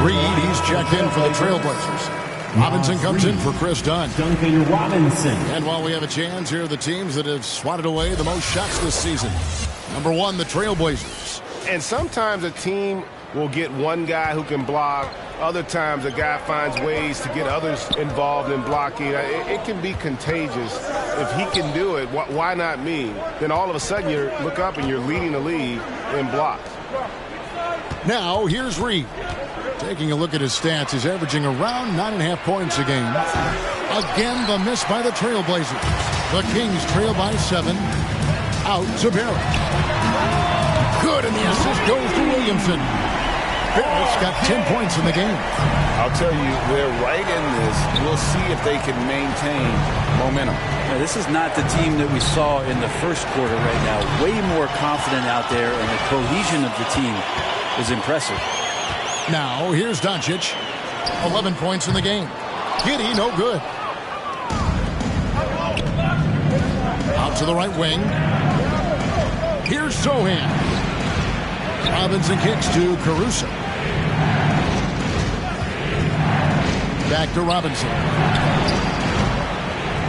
Reed, he's checked in for the Trailblazers. Robinson comes in for Chris Dunn. Duncan Robinson. And while we have a chance, here are the teams that have swatted away the most shots this season. Number 1, the Trailblazers. And sometimes a team will get one guy who can block. Other times a guy finds ways to get others involved in blocking. It can be contagious. If he can do it, why not me? Then all of a sudden you look up and you're leading the league in blocks. Now, here's Reed. Taking a look at his stats, he's averaging around 9.5 points a game. Again, the miss by the Trailblazers. The Kings trail by 7. Out to Barrett. Good, and the assist goes to Williamson. Barrett's got 10 points in the game. I'll tell you, they're right in this. We'll see if they can maintain momentum. Now, this is not the team that we saw in the first quarter right now. Way more confident out there, and the cohesion of the team is impressive. Now, here's Doncic. 11 points in the game. Giddey, no good. Out to the right wing. Here's Sohan. Robinson kicks to Caruso. Back to Robinson.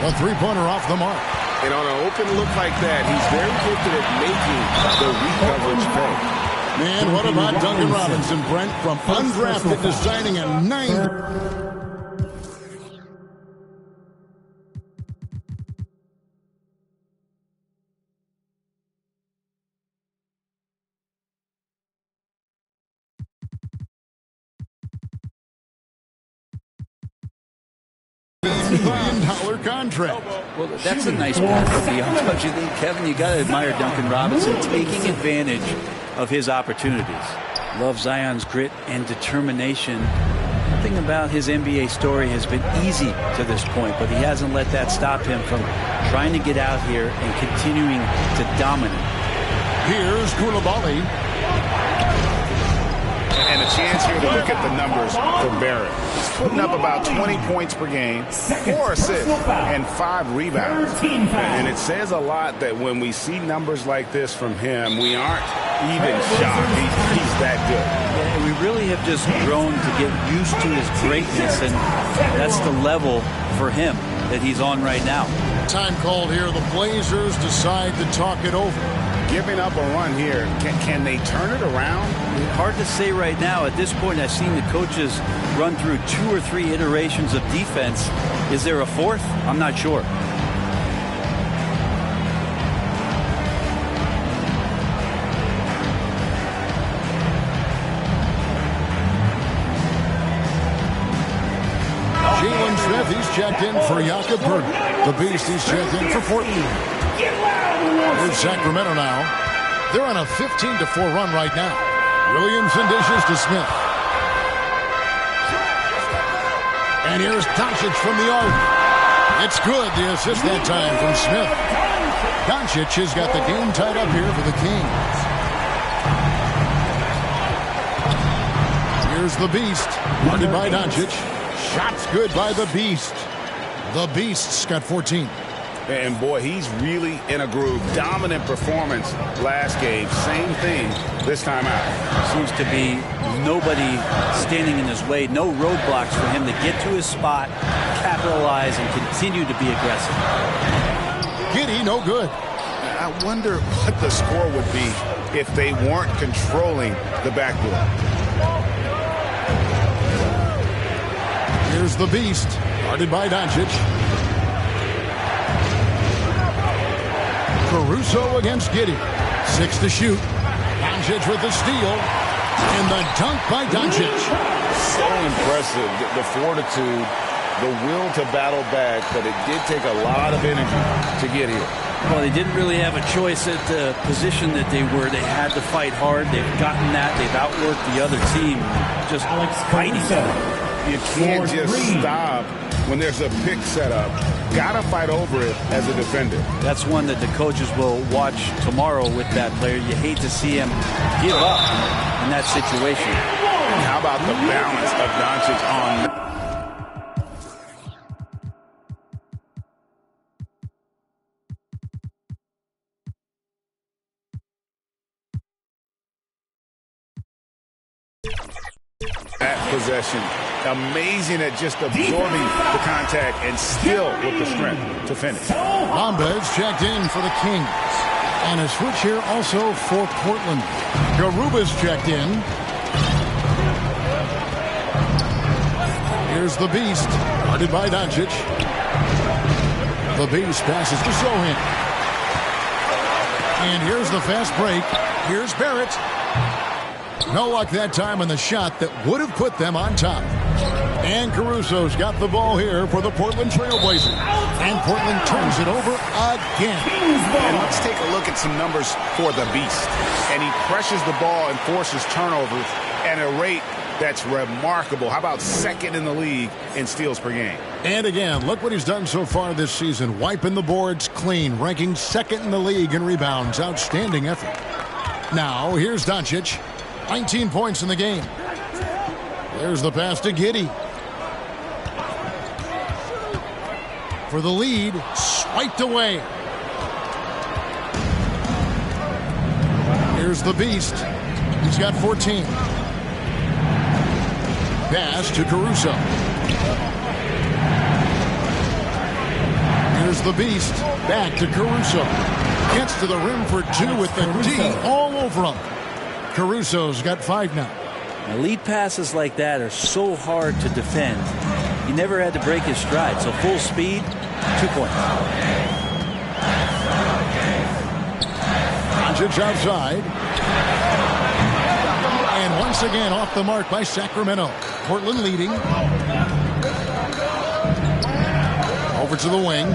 A three-pointer off the mark. And on an open look like that, he's very gifted at making the recoverage pay. Man, what about Duncan Robinson, Brent, from undrafted to signing a 9. $1 million contract. Well, that's a nice pass to be on. Don't you think, Kevin? You got to admire Duncan Robinson taking advantage of his opportunities. Love Zion's grit and determination. Nothing about his NBA story has been easy to this point, but he hasn't let that stop him from trying to get out here and continuing to dominate. Here's Koulibaly. And a chance here to look at the numbers for Barrett. He's putting up about 20 points per game, 4 assists, and 5 rebounds. And it says a lot that when we see numbers like this from him, we aren't even shocked. He's that good. Yeah, we really have just grown to get used to his greatness, and that's the level for him that he's on right now. Time called here. The Blazers decide to talk it over. Giving up a run here, can they turn it around? Hard to say right now. At this point, I've seen the coaches run through 2 or 3 iterations of defense. Is there a fourth? I'm not sure. Jalen Smith, he's checked in for Jakob Poeltl. The Beast, he's checked in for Portland. Here's Sacramento now. They're on a 15-4 run right now. Williamson dishes to Smith. And here's Doncic from the arc. It's good, the assist that time from Smith. Doncic has got the game tied up here for the Kings. Here's the Beast, guarded by Doncic. Shots good by the Beast. The Beast's got 14. And boy, he's really in a groove. Dominant performance last game. Same thing this time out. Seems to be nobody standing in his way. No roadblocks for him to get to his spot, capitalize, and continue to be aggressive. Giddey, no good. I wonder what the score would be if they weren't controlling the backboard. Here's the Beast, guarded by Doncic. Caruso against Giddey. 6 to shoot. Doncic with the steal. And the dunk by Doncic. So impressive. The fortitude, the will to battle back, but it did take a lot of energy to get here. Well, they didn't really have a choice at the position that they were. They had to fight hard. They've gotten that. They've outworked the other team. Just fighting. You can't just stop when there's a pick set up. Got to fight over it as a defender. That's one that the coaches will watch tomorrow with that player. You hate to see him give up in that situation. And how about the balance of Doncic on that possession? Amazing at just absorbing the contact and still with the strength to finish. Bombas checked in for the Kings. And a switch here also for Portland. Garuba's checked in. Here's the Beast, guarded by Doncic. The Beast passes to Sohan. And here's the fast break. Here's Barrett. No luck that time on the shot that would have put them on top. And Caruso's got the ball here for the Portland Trailblazers. And Portland turns it over again. And let's take a look at some numbers for the Beast. And he pressures the ball and forces turnovers at a rate that's remarkable. How about second in the league in steals per game? And again, look what he's done so far this season. Wiping the boards clean, ranking second in the league in rebounds. Outstanding effort. Now, here's Doncic. 19 points in the game. There's the pass to Giddey. For the lead, swiped away. Here's the Beast. He's got 14. Pass to Caruso. Here's the Beast. Back to Caruso. Gets to the rim for 2 with the D all over him. Caruso's got 5 now. Lead passes like that are so hard to defend. He never had to break his stride. So full speed, 2 points. Doncic outside. And once again off the mark by Sacramento. Portland leading. Over to the wing.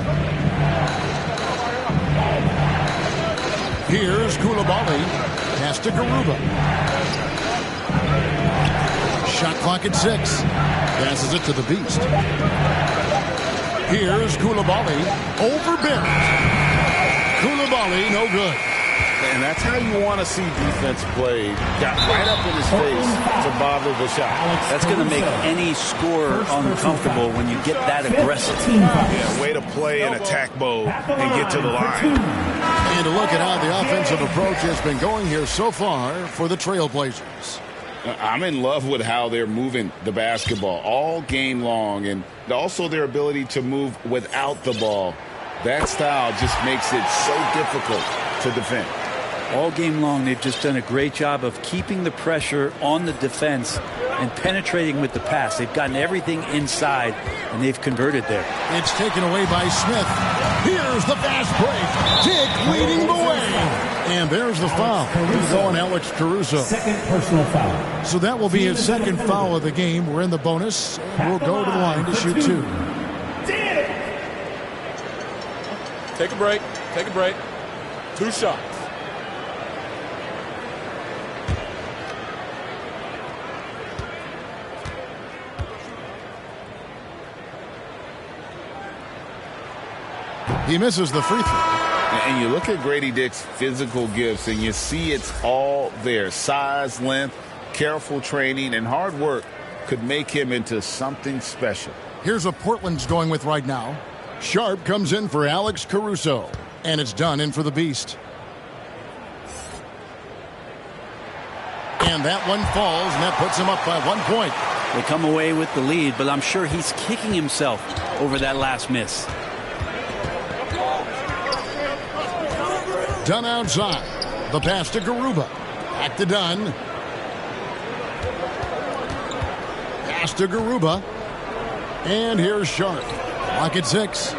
Here's Coulibaly. Pass to Garuba. Shot clock at 6. Passes it to the Beast. Here's Coulibaly over Barrett. Coulibaly, no good. And that's how you want to see defense play. Got right up in his face to bother the shot. That's going to make any scorer uncomfortable when you get that aggressive. Yeah, way to play in attack mode and get to the line. And a look at how the offensive approach has been going here so far for the Trailblazers. I'm in love with how they're moving the basketball all game long, and also their ability to move without the ball. That style just makes it so difficult to defend. All game long, they've just done a great job of keeping the pressure on the defense and penetrating with the pass. They've gotten everything inside, and they've converted there. It's taken away by Smith. Here's the fast break. Dick leading the way. And there's the foul. He's going Alex Caruso. Second personal foul. So that will be his second foul of the game. We're in the bonus. We'll go to the line to shoot 2. Take a break. Take a break. 2 shots. He misses the free throw. And you look at Grady Dick's physical gifts, and you see it's all there. Size, length, careful training, and hard work could make him into something special. Here's what Portland's going with right now. Sharp comes in for Alex Caruso. And it's done in for the Beast. And that one falls, and that puts him up by 1 point. They come away with the lead, but I'm sure he's kicking himself over that last miss. Dunn outside. The pass to Garuba. Back to Dunn. Pass to Garuba. And here's Sharp. Lock at 6.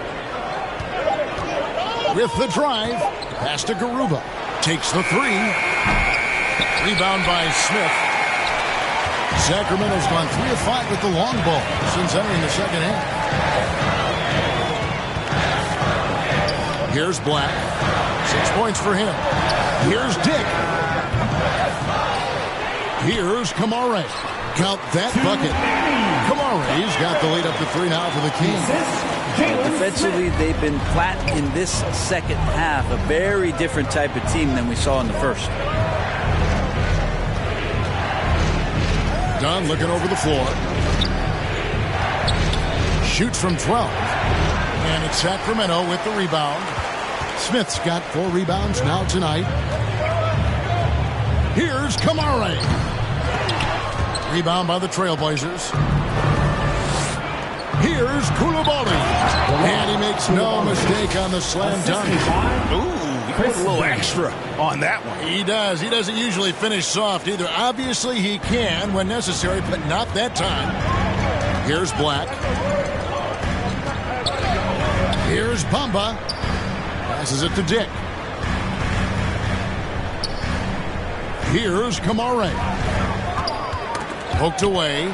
With the drive. Pass to Garuba. Takes the 3. Rebound by Smith. Sacramento's gone 3 of 5 with the long ball since entering the second half. Here's Black. 6 points for him. Here's Dick. Here's Kamare. Count that bucket. Kamare's got the lead up to 3 now for the Kings. Defensively, they've been flat in this second half. A very different type of team than we saw in the first. Dunn looking over the floor. Shoots from 12. And it's Sacramento with the rebound. Smith's got 4 rebounds now tonight. Here's Kamare. Rebound by the Trailblazers. Here's Coulibaly. And he makes no mistake on the slam dunk. Ooh, he put a little extra on that one. He does. He doesn't usually finish soft either. Obviously, he can when necessary, but not that time. Here's Black. Here's Bamba. Passes it to Dick. Here's Kamare. Poked away.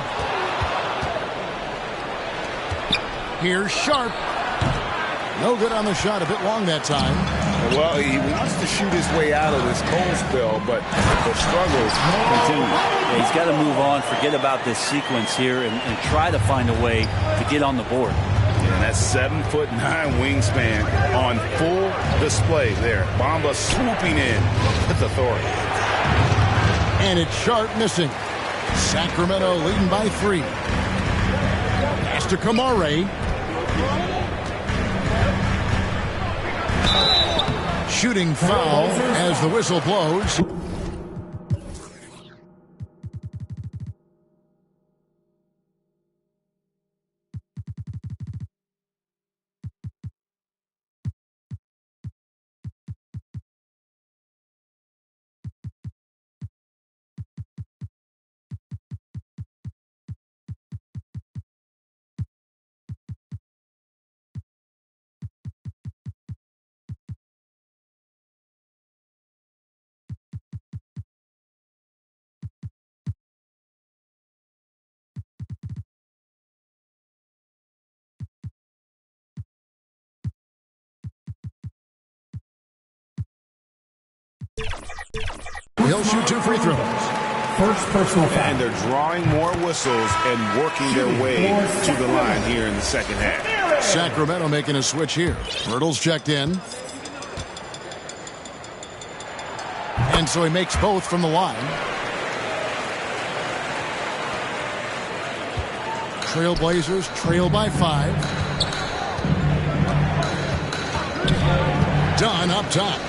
Here's Sharp. No good on the shot. A bit long that time. Well, he wants to shoot his way out of this cold spell, but the struggles continue. Yeah, he's got to move on, forget about this sequence here, and try to find a way to get on the board. And that's 7'9" wingspan on full display there. Bamba swooping in with authority. And it's Sharp missing. Sacramento leading by 3. Pass to Kamare. Shooting foul as the whistle blows. He'll shoot 2 free throws. First personal foul. And they're drawing more whistles and working their way to the line here in the second half. Sacramento making a switch here. Hurdle's checked in. And so he makes both from the line. Trailblazers trail by 5. Dunn up top.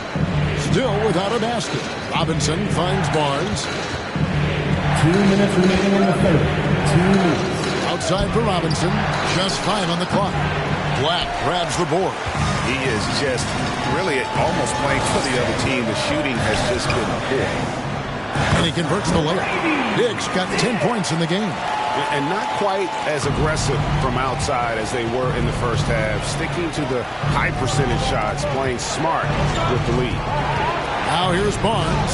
Still without a basket. Robinson finds Barnes. 2 minutes remaining in the third. 2 minutes. Outside for Robinson. Just 5 on the clock. Black grabs the board. He is just really almost playing for the other team. The shooting has just been poor. And he converts the layup. Diggs got 10 points in the game. And not quite as aggressive from outside as they were in the first half. Sticking to the high percentage shots, playing smart with the lead. Now here's Barnes.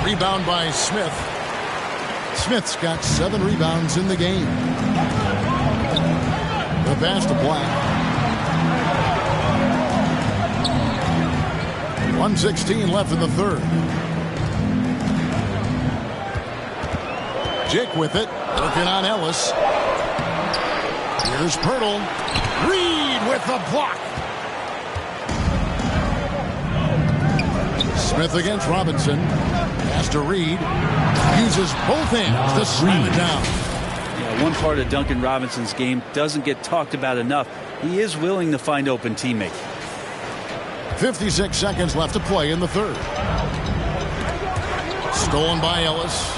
Rebound by Smith. Smith's got 7 rebounds in the game. The pass to Black. 1:16 left in the third. Jake with it, working on Ellis. Here's Pirtle. Reed with the block. Smith against Robinson. Pass to Reed. Uses both hands to slam it down. Yeah, one part of Duncan Robinson's game doesn't get talked about enough. He is willing to find open teammates. 56 seconds left to play in the third. Stolen by Ellis.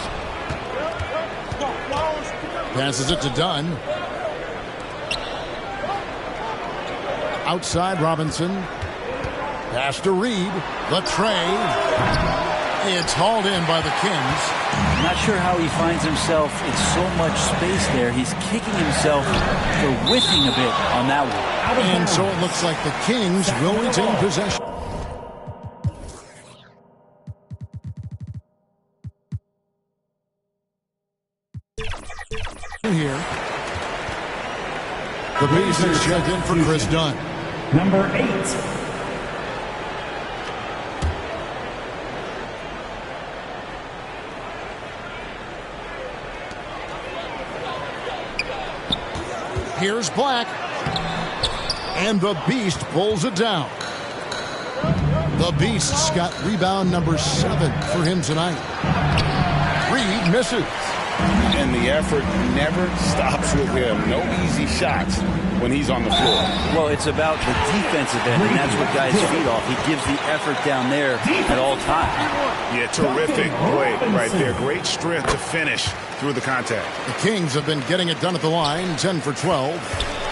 Passes it to Dunn. Outside Robinson. Pass to Reed. The tray. It's hauled in by the Kings. I'm not sure how he finds himself in so much space there. He's kicking himself for whiffing a bit on that one. And so it looks like the Kings will retain possession. Here. The Beast is checked in for Chris Dunn. Number 8. Here's Black. And the Beast pulls it down. The Beast's got rebound number 7 for him tonight. Reed misses. And the effort never stops with him. No easy shots when he's on the floor. Well, it's about the defensive end, and that's what guys feed off. He gives the effort down there at all times. Yeah, terrific play right there. Great strength to finish through the contact. The Kings have been getting it done at the line, 10 for 12.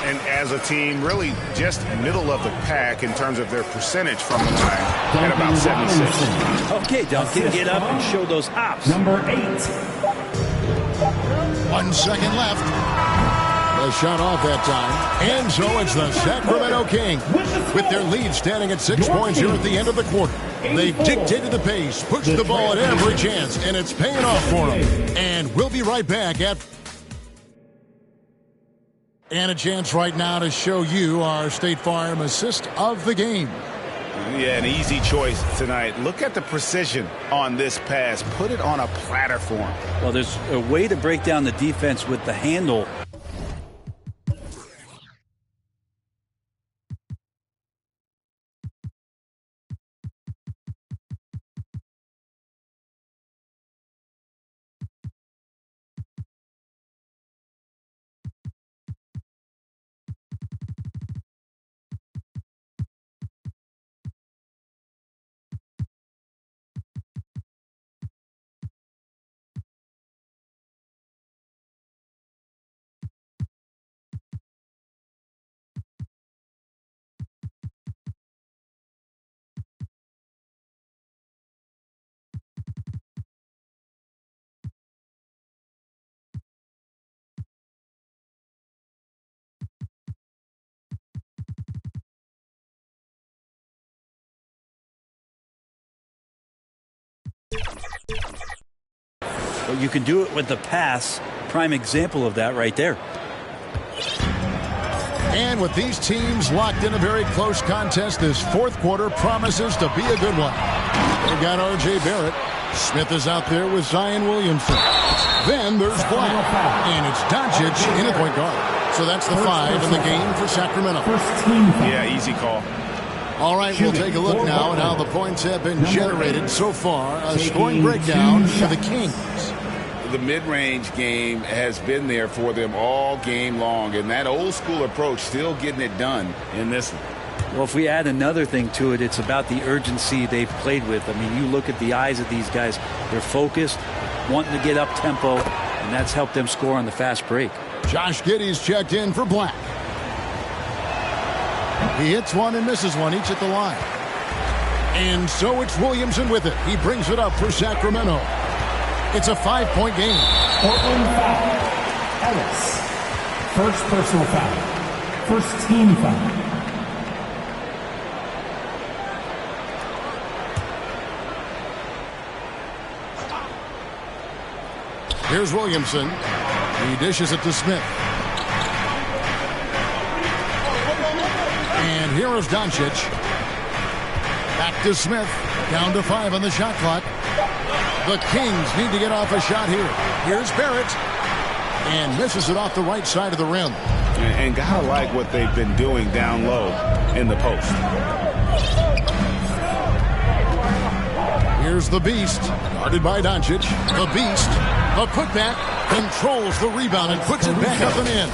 And as a team, really just middle of the pack in terms of their percentage from the line at about 76. Okay, Duncan, get up and show those hops. Number 8. 1 second left. The shot off that time. And so it's the Sacramento Kings with their lead standing at 6 points here at the end of the quarter. They've dictated the pace, pushed the ball at every chance, and it's paying off for them. And we'll be right back at... And a chance right now to show you our State Farm assist of the game. Yeah, an easy choice tonight. Look at the precision on this pass. Put it on a platter for him. Well, there's a way to break down the defense with the handle. But you can do it with the pass. Prime example of that right there. And with these teams locked in a very close contest, this fourth quarter promises to be a good one. They've got R.J. Barrett. Smith is out there with Zion Williamson. Then there's Black. And it's Doncic in a point guard. So that's the 5 in the game for Sacramento. Yeah, easy call. All right, we'll take a look now at how the points have been generated so far. A scoring breakdown for the Kings. The mid-range game has been there for them all game long, and that old-school approach still getting it done in this one. Well, if we add another thing to it, it's about the urgency they've played with. I mean, you look at the eyes of these guys. They're focused, wanting to get up tempo, and that's helped them score on the fast break. Josh Giddey's checked in for Black. He hits one and misses one, each at the line. And so it's Williamson with it. He brings it up for Sacramento. It's a 5-point game. Portland foul. Ellis. First personal foul. First team foul. Here's Williamson. He dishes it to Smith. And here is Doncic. Back to Smith. Down to 5 on the shot clock. The Kings need to get off a shot here. Here's Barrett. And misses it off the right side of the rim. And gotta like what they've been doing down low in the post. Here's the Beast. Guarded by Doncic. The Beast. A putback. Controls the rebound and puts it back up and in.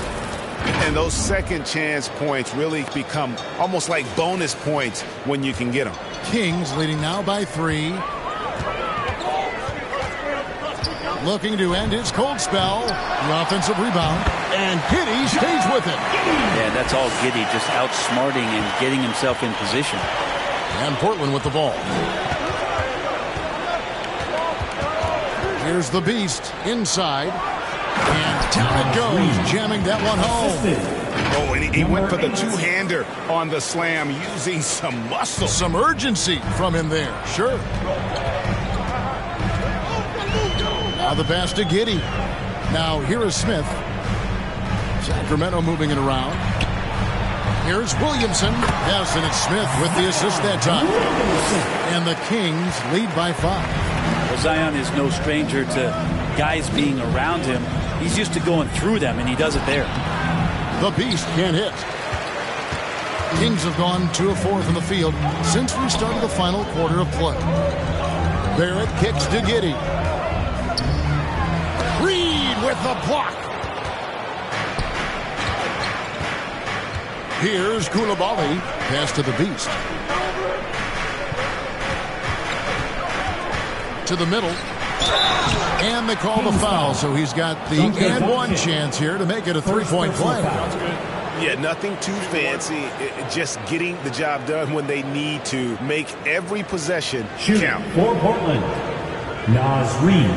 And those second chance points really become almost like bonus points when you can get them. Kings leading now by 3. Looking to end his cold spell. The offensive rebound. And Giddey stays with it. Yeah, that's all Giddey, just outsmarting and getting himself in position. And Portland with the ball. Here's the Beast inside. And down it goes, jamming that one home. Oh, and he went for the two-hander on the slam, using some muscle. Some urgency from him there, sure. Now the pass to Giddey. Now here is Smith. Sacramento moving it around. Here's Williamson. Yes, and it's Smith with the assist that time. And the Kings lead by 5. Well, Zion is no stranger to guys being around him. He's used to going through them, and he does it there. The Beast can't hit. Kings have gone 2 of 4 from the field since we started the final quarter of play. Barrett kicks to Giddey. Reed with the block. Here's Coulibaly. Pass to the Beast. To the middle. And they call the foul, so he's got the and one chance here to make it a 3-point play. Yeah, nothing too fancy. Just getting the job done when they need to. Make every possession count. For Portland, Naz Reid.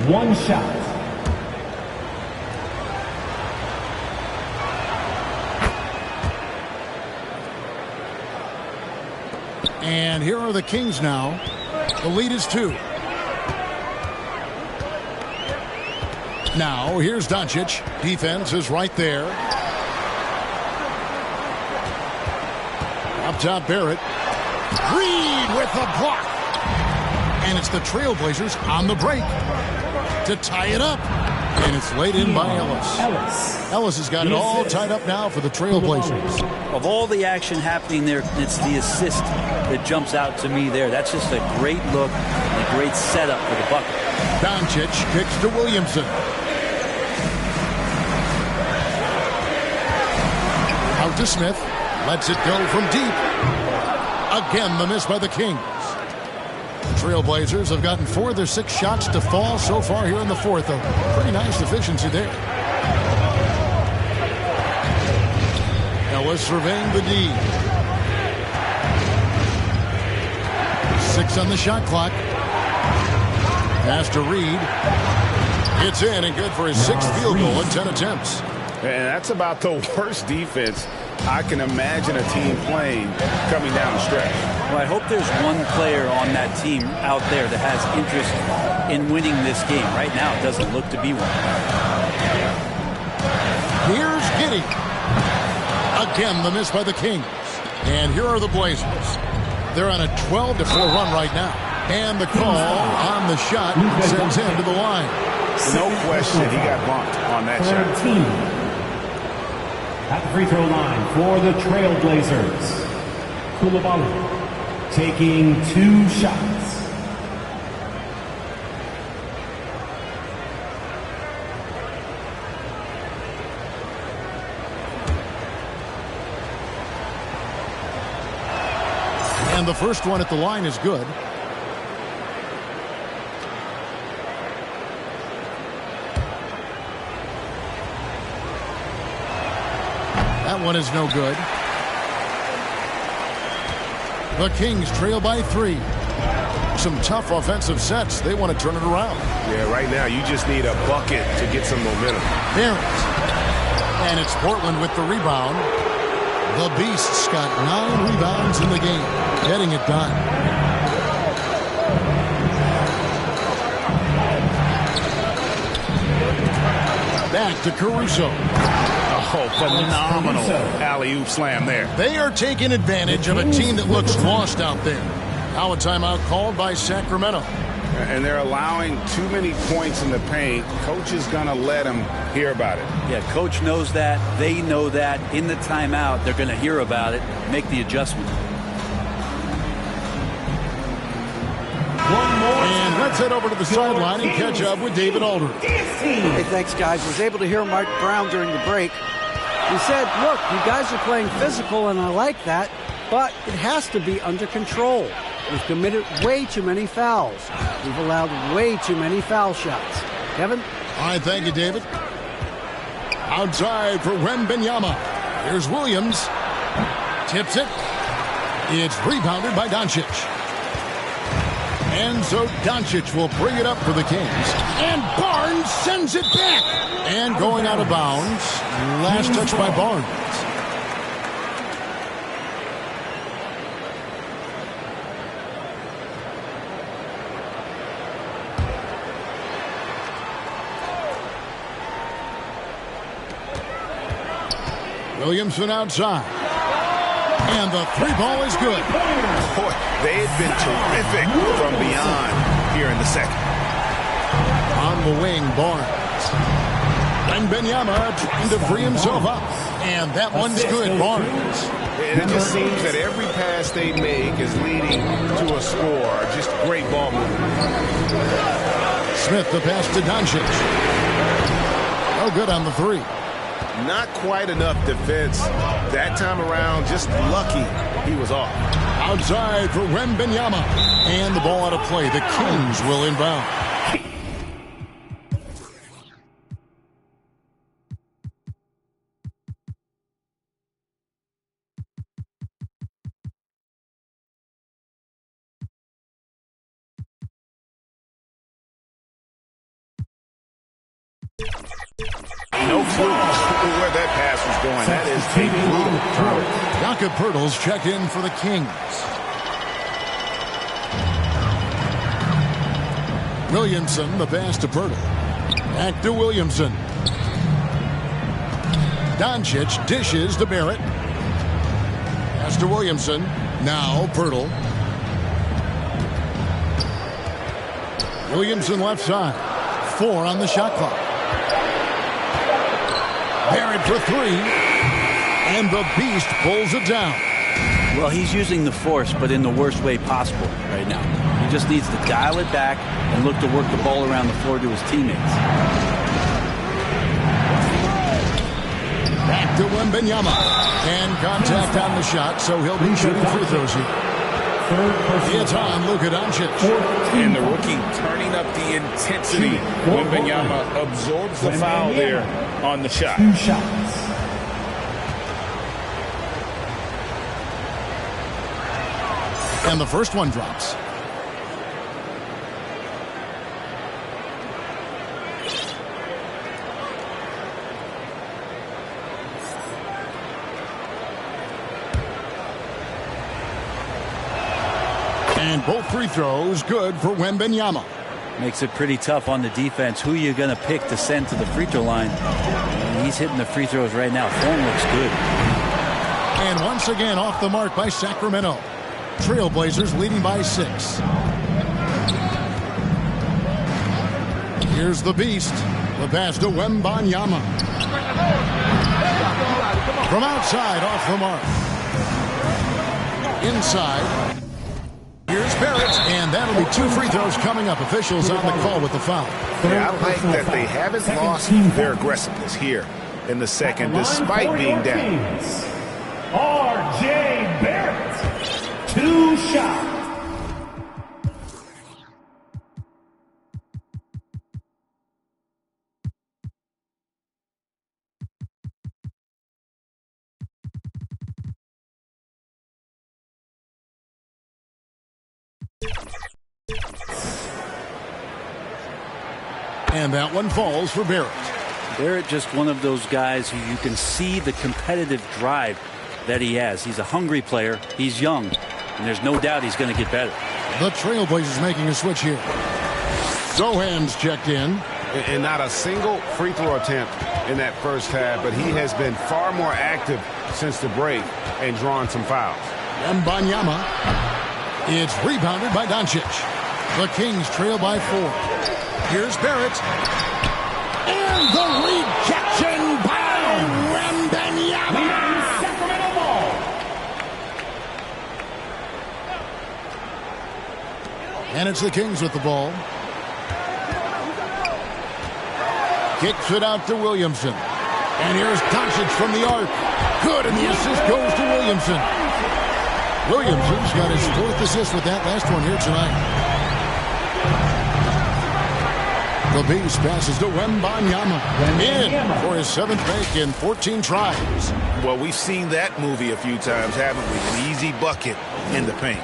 1 shot. And here are the Kings now. The lead is 2. Now, here's Doncic. Defense is right there. Up top, Barrett. Reed with the block. And it's the Trailblazers on the break to tie it up. And it's laid in by Ellis. Ellis has got it all tied up now for the Trailblazers. Of all the action happening there, it's the assist that jumps out to me there. That's just a great look and a great setup for the bucket. Doncic kicks to Williamson. Out to Smith. Lets it go from deep. Again, the miss by the Kings. The Trailblazers have gotten 4 of their 6 shots to fall so far here in the 4th. A pretty nice efficiency there. Ellis surveying the D. 6 on the shot clock. Pass to Reed. It's in and good for his 6th field goal in 10 attempts. And that's about the worst defense I can imagine a team playing coming down the stretch. Well, I hope there's one player on that team out there that has interest in winning this game. Right now, it doesn't look to be one. Here's Giddey. Again, the miss by the Kings. And here are the Blazers. They're on a 12-4 run right now. And the call on the shot sends him to the line. No question, he got bumped on that shot. At the free throw line for the Trailblazers, Koulibaly taking 2 shots. And the first one at the line is good. That one is no good. The Kings trail by 3. Some tough offensive sets. They want to turn it around. Yeah, right now you just need a bucket to get some momentum. There it is. And it's Portland with the rebound. The Beasts got 9 rebounds in the game, getting it done. Back to Caruso. Oh, phenomenal alley-oop slam there. They are taking advantage of a team that looks lost out there. Now a timeout called by Sacramento. And they're allowing too many points in the paint. Coach is going to let them hear about it. Yeah, coach knows that. They know that. In the timeout, they're going to hear about it, make the adjustment. And let's head over to the sideline and catch up with David Aldridge. Hey, thanks, guys. Was able to hear Mike Brown during the break. He said, look, you guys are playing physical, and I like that, but it has to be under control. We've committed way too many fouls. We've allowed way too many foul shots. Kevin? All right, thank you, David. Outside for Wembanyama. Here's Williams. Tips it. It's rebounded by Doncic. And so Doncic will bring it up for the Kings. And Barnes sends it back. And going out of bounds. Last touch by Barnes. Williamson outside. And the 3 ball is good. Boy, they have been terrific from beyond here in the second. On the wing, Barnes. Wembanyama trying to free himself up. And that one's good, Barnes. And it just seems that every pass they make is leading to a score. Just great ball movement. Smith, the pass to Doncic. No good on the 3. Not quite enough defense that time around. Just lucky he was off. Outside for Wembanyama. And the ball out of play. The Kings will inbound. No clue where that pass was going. That is a brutal throw. Jakob Poeltl's checked in for the Kings. Williamson, the pass to Poeltl. Back to Williamson. Doncic dishes to Barrett. Pass to Williamson. Now Poeltl. Williamson left side. 4 on the shot clock. Barrett for 3. And the Beast pulls it down. Well, he's using the force, but in the worst way possible right now. He just needs to dial it back and look to work the ball around the floor to his teammates. Back to Wembanyama. And contact on the shot, so he'll be shooting free throws here. It's on Luka Doncic. And the rookie turning up the intensity. Wembanyama absorbs the foul there on the shot. 2 shots. And the first one drops. And both free throws good for Wembanyama. Makes it pretty tough on the defense. Who you going to pick to send to the free throw line? And he's hitting the free throws right now. Form looks good. And once again off the mark by Sacramento. Trailblazers leading by 6. Here's the Beast. The pass to Wembanyama. From outside, off the mark. inside. Here's Barrett, and that'll be 2 free throws coming up. Officials on the call with the foul. Yeah, I like that they haven't lost their aggressiveness here in the second, despite being down. R.J. Barrett, 2 shots. And that one falls for Barrett. Barrett, just one of those guys who you can see the competitive drive that he has. He's a hungry player. He's young. And there's no doubt he's going to get better. The Trailblazers making a switch here. Sohan's checked in. And not a single free throw attempt in that first half, but he has been far more active since the break and drawn some fouls. Wembanyama. It's rebounded by Doncic. The Kings trail by 4. Here's Barrett. And the rejection by Wembanyama. Sacramento ball. And it's the Kings with the ball. Kicks it out to Williamson. And here's Doncic from the arc. Good, and the assist goes to Williamson. Williamson's got his 4th assist with that last one here tonight. The Beast passes to Wembanyama. In for his 7th make in 14 tries. Well, we've seen that movie a few times, haven't we? An easy bucket in the paint.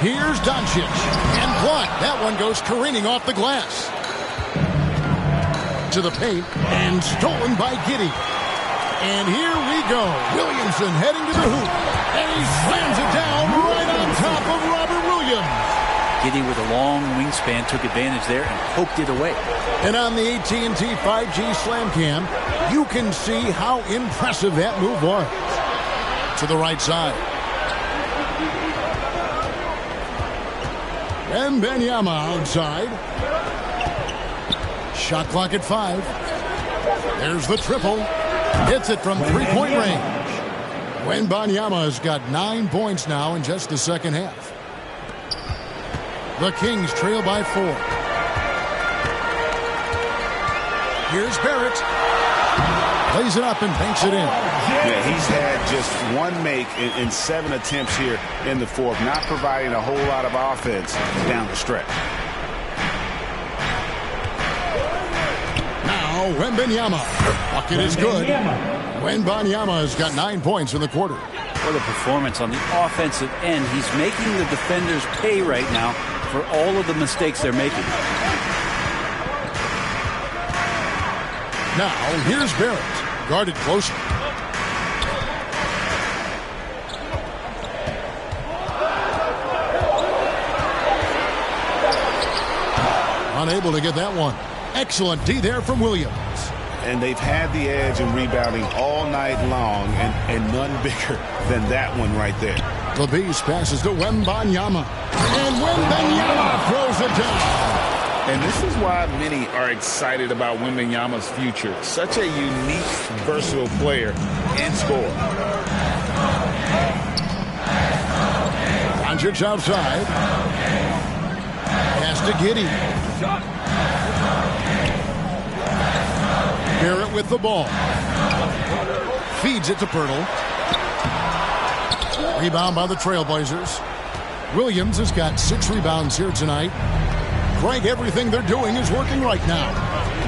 Here's Doncic. And blocked. That one goes careening off the glass. To the paint. And stolen by Giddey. And here we go. Williamson heading to the hoop. And he slams it down right on top of Robert Williams. Giddey with a long wingspan took advantage there and poked it away. And on the AT&T 5G Slam Cam, you can see how impressive that move was. To the right side. Wembanyama outside. Shot clock at 5. There's the triple. Hits it from 3-point range. Wembanyama has got 9 points now in just the second half. The Kings trail by 4. Here's Barrett. Plays it up and banks it in. Yeah, he's had just 1 make in 7 attempts here in the 4th, not providing a whole lot of offense down the stretch. Now Wembanyama. Bucket is good. Wembanyama has got 9 points in the quarter. What a performance on the offensive end. He's making the defenders pay right now for all of the mistakes they're making. Now, here's Barrett. Guarded closely. Unable to get that one. Excellent D there from Williams. And they've had the edge in rebounding all night long, and none bigger than that one right there. The Beast passes to Wembanyama. And Wembanyama throws it down. And this is why many are excited about Wembanyama's future. Such a unique, versatile player and scorer. Doncic outside. Pass to Giddey. Barrett with the ball. Feeds it to Pirtle. Rebound by the Trailblazers. Williams has got 6 rebounds here tonight. Greg, everything they're doing is working right now.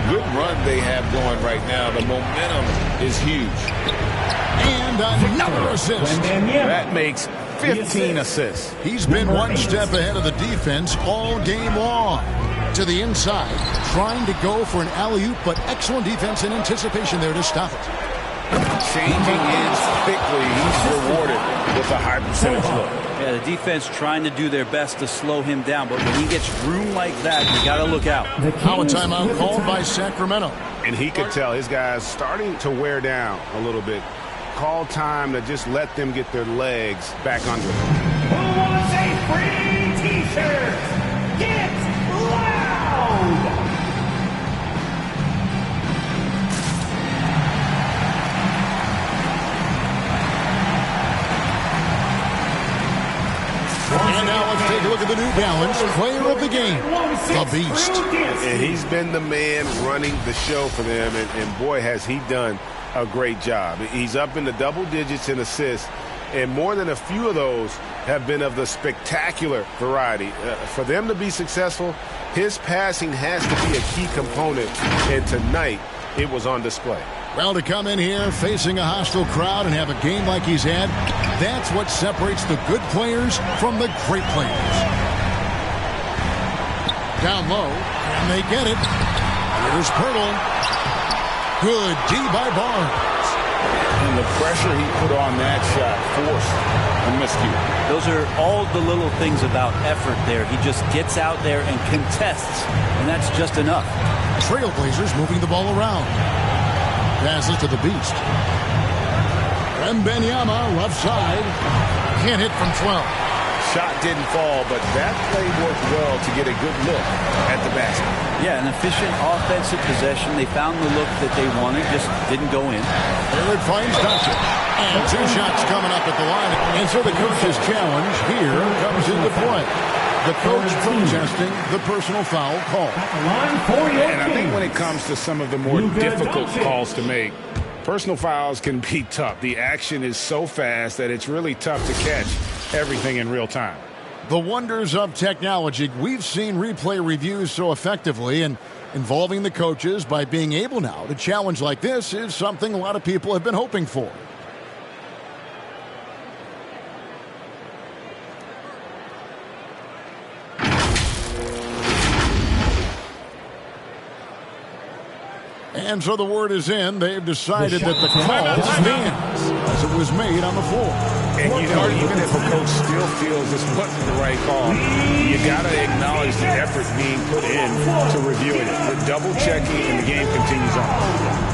Good run they have going right now. The momentum is huge. And another assist. That makes 15 assists. He's been 1 step ahead of the defense all game long. To the inside, trying to go for an alley-oop, but excellent defense and anticipation there to stop it. Changing ends quickly. He's rewarded with a high percentage look. Yeah, the defense trying to do their best to slow him down, but when he gets room like that, you got to look out. Now a timeout called by Sacramento. And he could tell his guys starting to wear down a little bit. Call time to just let them get their legs back under them. Who wants a free T-shirt? Get loud! Challenge Player of the Game, the Beast. And he's been the man running the show for them, and boy, has he done a great job. He's up in the double digits in assists, and more than a few of those have been of the spectacular variety. For them to be successful, his passing has to be a key component, and tonight it was on display. Well, to come in here facing a hostile crowd and have a game like he's had, that's what separates the good players from the great players. Down low, and they get it. Here's Pirtle. Good D by Barnes. And the pressure he put on that shot forced a miscue. Those are all the little things about effort there. He just gets out there and contests, and that's just enough. Trailblazers moving the ball around. Passes to the Beast. Wembanyama, left side. Can't hit from 12. Shot didn't fall, but that play worked well to get a good look at the basket. Yeah, an efficient offensive possession. They found the look that they wanted, just didn't go in. There it finds Doncic. And 2 shots coming up at the line. And so the coach's challenge here comes into play. The coach protesting the personal foul call. And I think when it comes to some of the more difficult calls to make, personal fouls can be tough. The action is so fast that it's really tough to catch everything in real time. The wonders of technology. We've seen replay reviews so effectively, and involving the coaches by being able now to challenge like this is something a lot of people have been hoping for. And so the word is in. They've decided that the call stands as it was made on the floor. And, you know, even if a coach still feels this wasn't the right call, you got to acknowledge the effort being put in to reviewing it. The double checking, and the game continues on.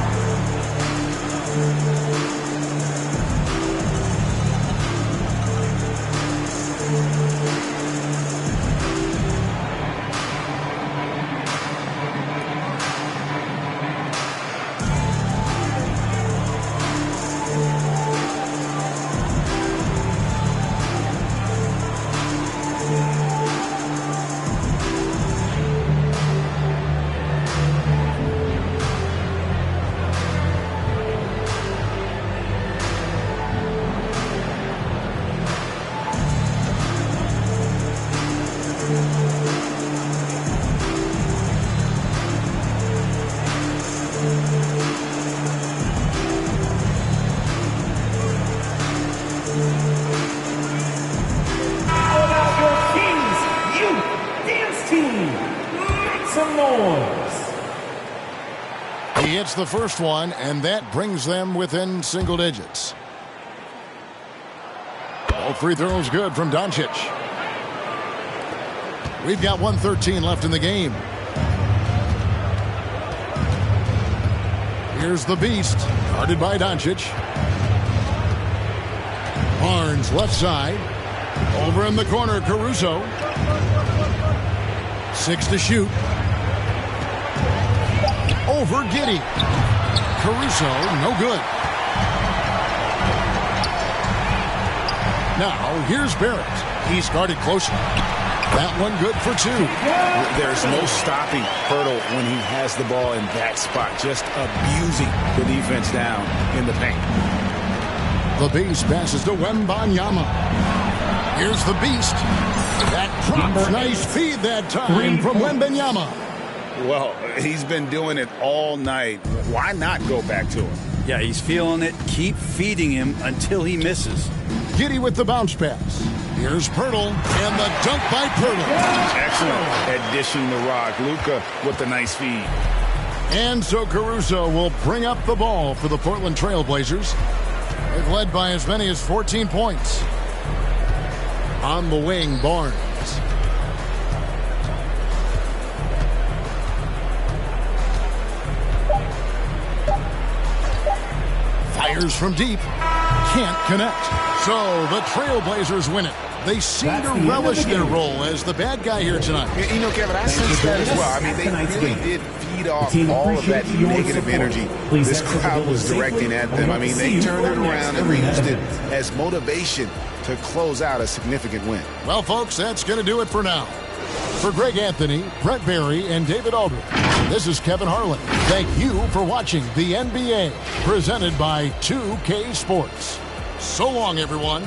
He hits the first one, and that brings them within single digits. All free throws good from Doncic. We've got 1:13 left in the game. Here's the Beast, guarded by Doncic. Barnes left side. Over in the corner, Caruso. 6 to shoot. Over Giddey. Caruso, no good. Now, here's Barrett. He's guarded closely. That one good for 2. There's no stopping Pirtle when he has the ball in that spot, just abusing the defense down in the paint. The Beast passes to Wembanyama. Here's the Beast. That drops. Nice feed that time from Wembanyama. Well, he's been doing it all night. Why not go back to him? Yeah, he's feeling it. Keep feeding him until he misses. Giddey with the bounce pass. Here's Pirtle, and the dunk by Pirtle. Excellent addition to Rock. Luka with the nice feed. And so Caruso will bring up the ball for the Portland Trailblazers. They've led by as many as 14 points. On the wing, Barnes. Fires from deep. Can't connect. So the Trailblazers win it. They seem to relish their role as the bad guy here tonight. You know, Kevin, I sense that as well. I mean, they really did feed off all of that negative energy this crowd was directing at them. I mean, they turned it around and used it as motivation to close out a significant win. Well, folks, that's going to do it for now. For Greg Anthony, Brent Barry, and David Aldridge, this is Kevin Harlan. Thank you for watching the NBA, presented by 2K Sports. So long, everyone.